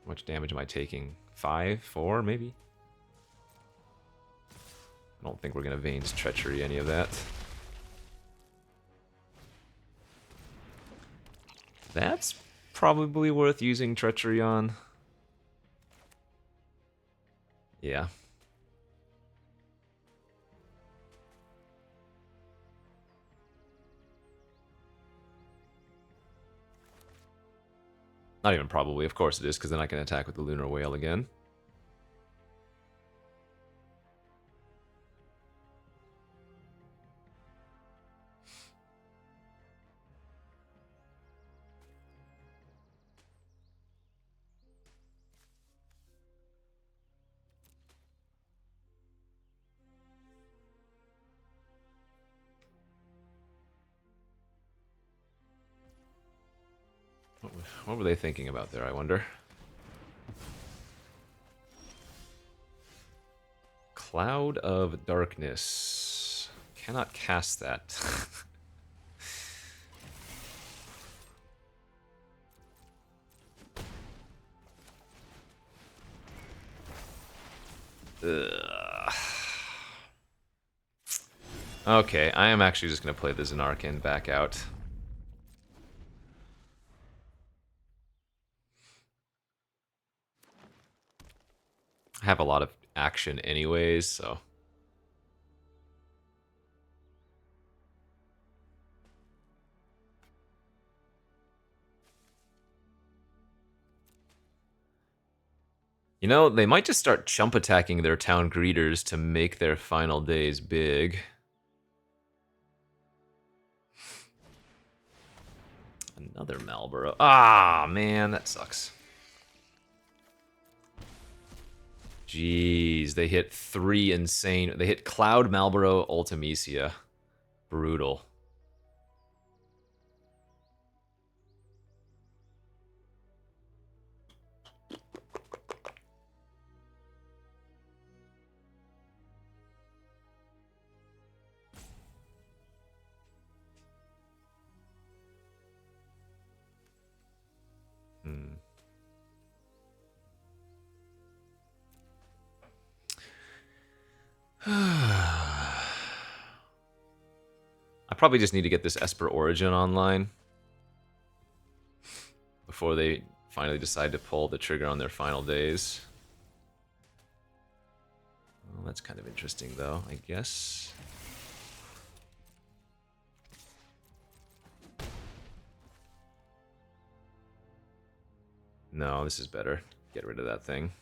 How much damage am I taking? 5, 4, maybe? I don't think we're going to Vein's Treachery any of that. That's probably worth using Treachery on. Yeah. Not even probably, of course it is, because then I can attack with the Lunar Whale again. What were they thinking about there, I wonder? Cloud of Darkness. Cannot cast that. Ugh. Okay, I am actually just going to play the Xenarkin back out. I have a lot of action anyways, so... You know, they might just start chump attacking their town greeters to make their final days big. Another Malboro. Ah, man, that sucks. Jeez, they hit 3 insane. They hit Cloud, Malboro, Ultimecia. Brutal. Hmm. I probably just need to get this Esper Origin online before they finally decide to pull the trigger on their final days. Well, that's kind of interesting, though, I guess. No, this is better. Get rid of that thing.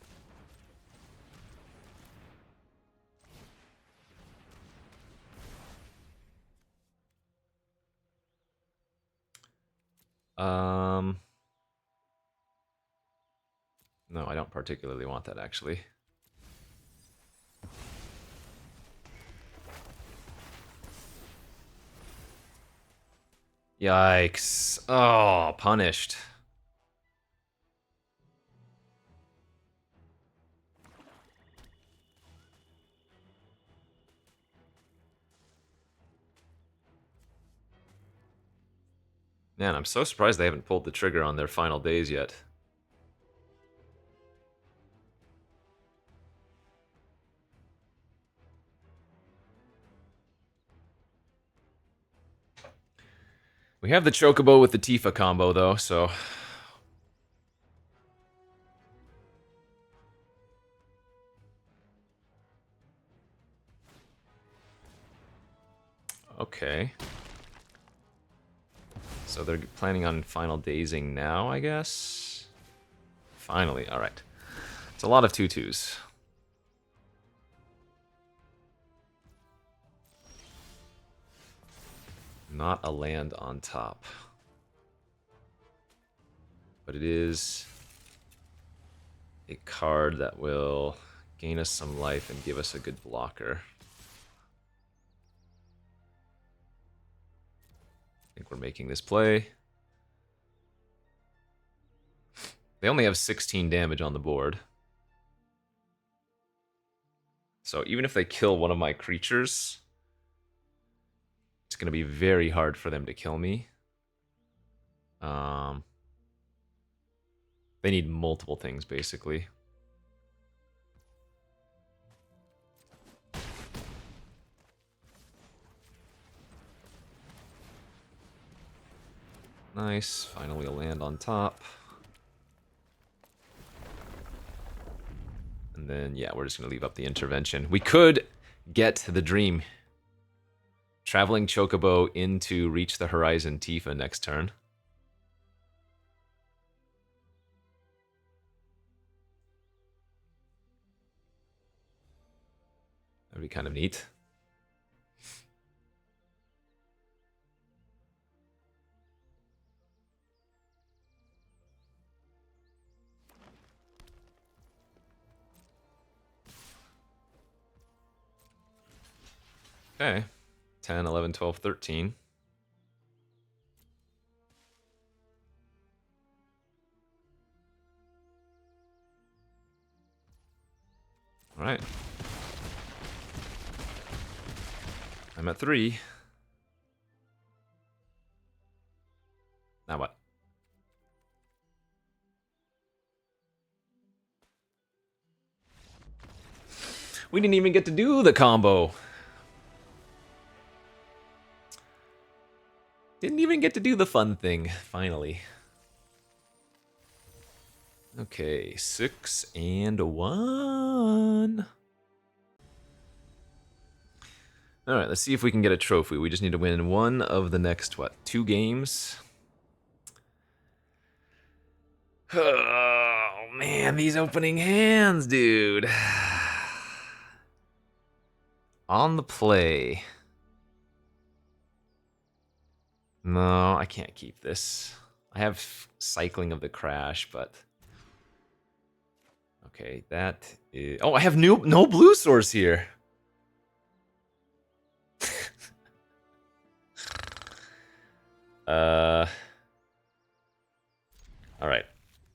No, I don't particularly want that, actually. Yikes. Oh, punished. Man, I'm so surprised they haven't pulled the trigger on their final days yet. We have the Chocobo with the Tifa combo, though, so... Okay. So they're planning on final dazing now, I guess? Finally, alright. It's a lot of tutus. Not a land on top. But it is a card that will gain us some life and give us a good blocker. I think we're making this play. They only have 16 damage on the board. So even if they kill one of my creatures, It's going to be very hard for them to kill me. They need multiple things, basically. Nice. Finally a land on top. And then, yeah, we're just going to leave up the intervention. We could get the dream. Traveling Chocobo into Reach the Horizon Tifa next turn. That'd be kind of neat. Okay. 10, 11, 12, 13. All right. I'm at 3. Now what? We didn't even get to do the combo. Didn't even get to do the fun thing, finally. Okay, 6 and 1. All right, let's see if we can get a trophy. We just need to win one of the next, what, 2 games? Oh, man, these opening hands, dude. On the play. No, I can't keep this. I have Cycling of the Crash, but... Okay, that is... Oh, I have no blue source here. Alright.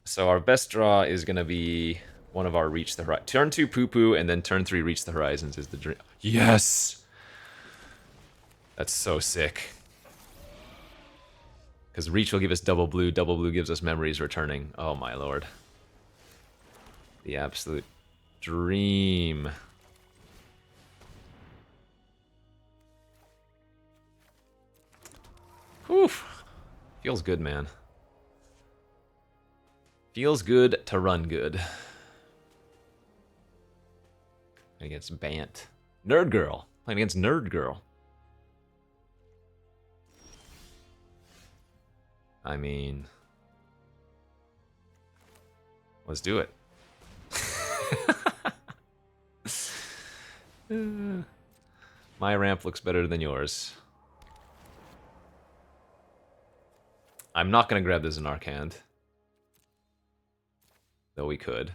So our best draw is going to be one of our Reach the Horizon. Turn 2 Poo Poo, and then turn 3 Reach the Horizons is the dream. Yes! That's so sick. Because Reach will give us double blue gives us Memories Returning. Oh my lord. The absolute dream. Whew. Feels good, man. Feels good to run good. Against Bant. Nerd Girl. Playing against Nerd Girl. I mean... Let's do it. My ramp looks better than yours. I'm not going to grab this in Arc Hand. Though we could.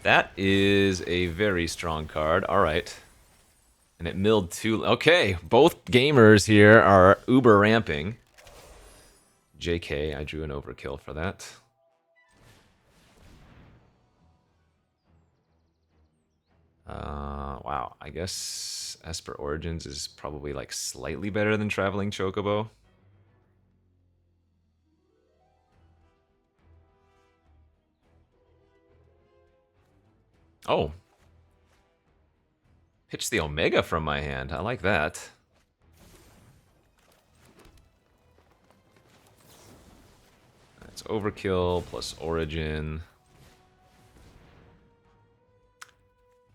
That is a very strong card. Alright. And it milled 2... Okay, both gamers here are uber ramping. JK, I drew an overkill for that. Wow, I guess Esper Origins is probably like slightly better than Traveling Chocobo. Oh. Pitch the Omega from my hand. I like that. That's overkill plus Origin.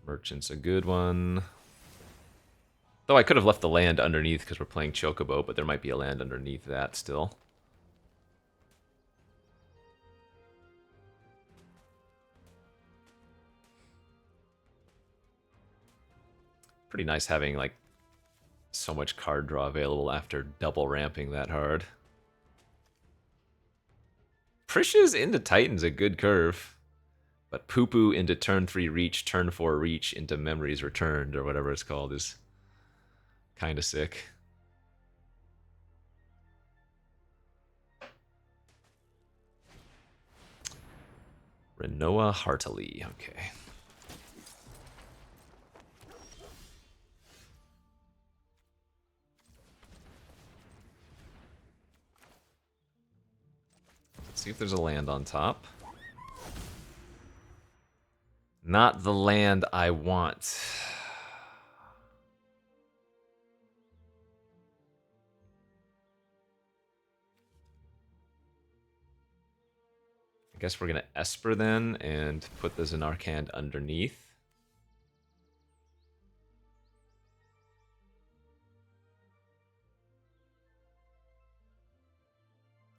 Merchant's a good one. Though I could have left the land underneath because we're playing Chocobo, but there might be a land underneath that still. Pretty nice having like so much card draw available after double ramping that hard. Prisha's into Titan's a good curve. But Poo Poo into turn 3 Reach, turn 4 Reach into Memories Returned, or whatever it's called, is kind of sick. Renoa heartily. Okay. Let's see if there's a land on top. Not the land I want. I guess we're going to Esper then and put the Zanarkand underneath.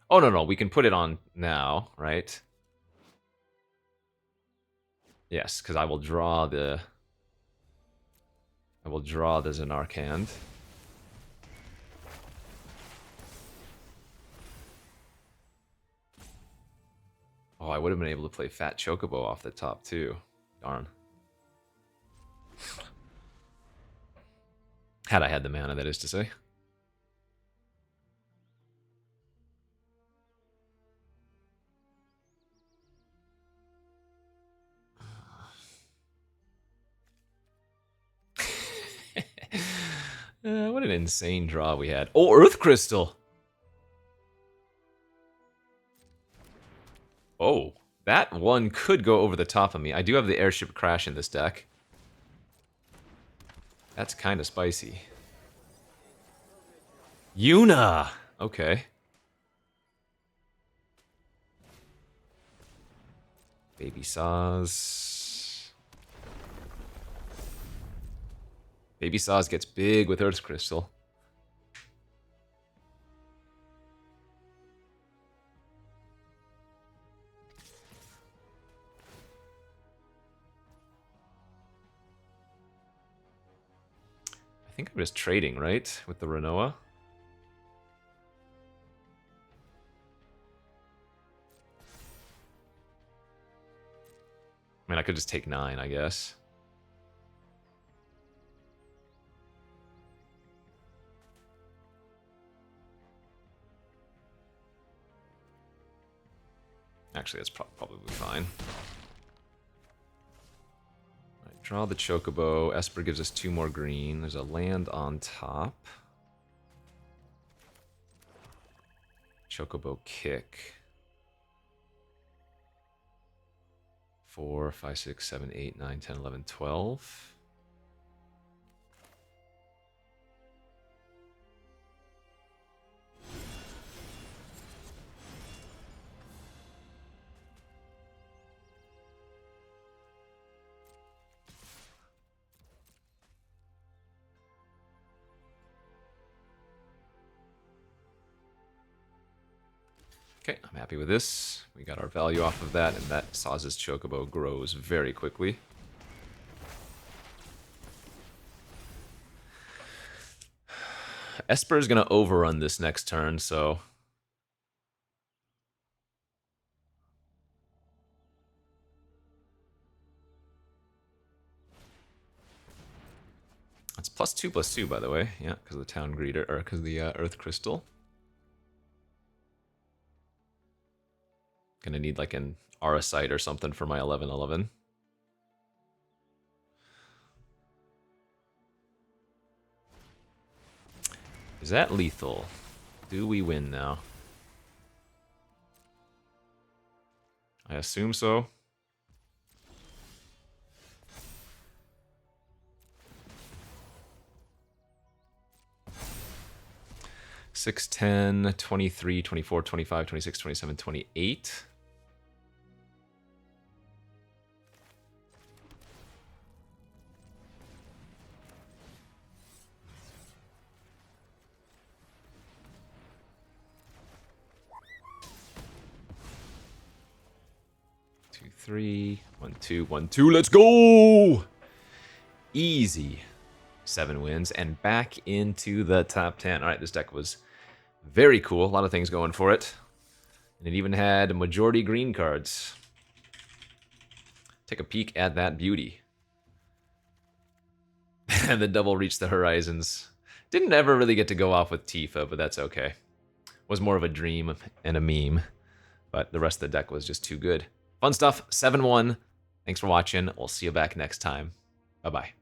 Oh, no, we can put it on now, right? Yes, because I will draw the Zanarkand. Oh, I would have been able to play Fat Chocobo off the top too. Darn. Had I had the mana, that is to say. What an insane draw we had. Oh, Earth Crystal! Oh, that one could go over the top of me. I do have the Airship Crash in this deck. That's kind of spicy. Yuna! Okay. Baby Saws. Baby Saws gets big with Earth Crystal. I think I'm just trading, right? With the Renoa. I mean, I could just take 9, I guess. Actually, that's probably fine. Right, draw the Chocobo. Esper gives us 2 more green. There's a land on top. Chocobo kick. 4, 5, 6, 7, 8, 9, 10, 11, 12. Okay, I'm happy with this. We got our value off of that, and that Saz's Chocobo grows very quickly. Esper is going to overrun this next turn, so... It's +2/+2, by the way. Yeah, because of the Town Greeter, or because of the Earth Crystal. Gonna need like an Arasite or something for my 11/11. Is that lethal? Do we win now? I assume so. Six, 10, 23, 24, 25, 26, 27, 28. Two, 3, 1, 2, 1, 2. Let's go! Easy. 7 wins and back into the top 10. All right, this deck was very cool. A lot of things going for it. And it even had majority green cards. Take a peek at that beauty. And the double reached the horizons. Didn't ever really get to go off with Tifa, but that's okay. Was more of a dream and a meme. But the rest of the deck was just too good. Fun stuff. 7-1. Thanks for watching. We'll see you back next time. Bye-bye.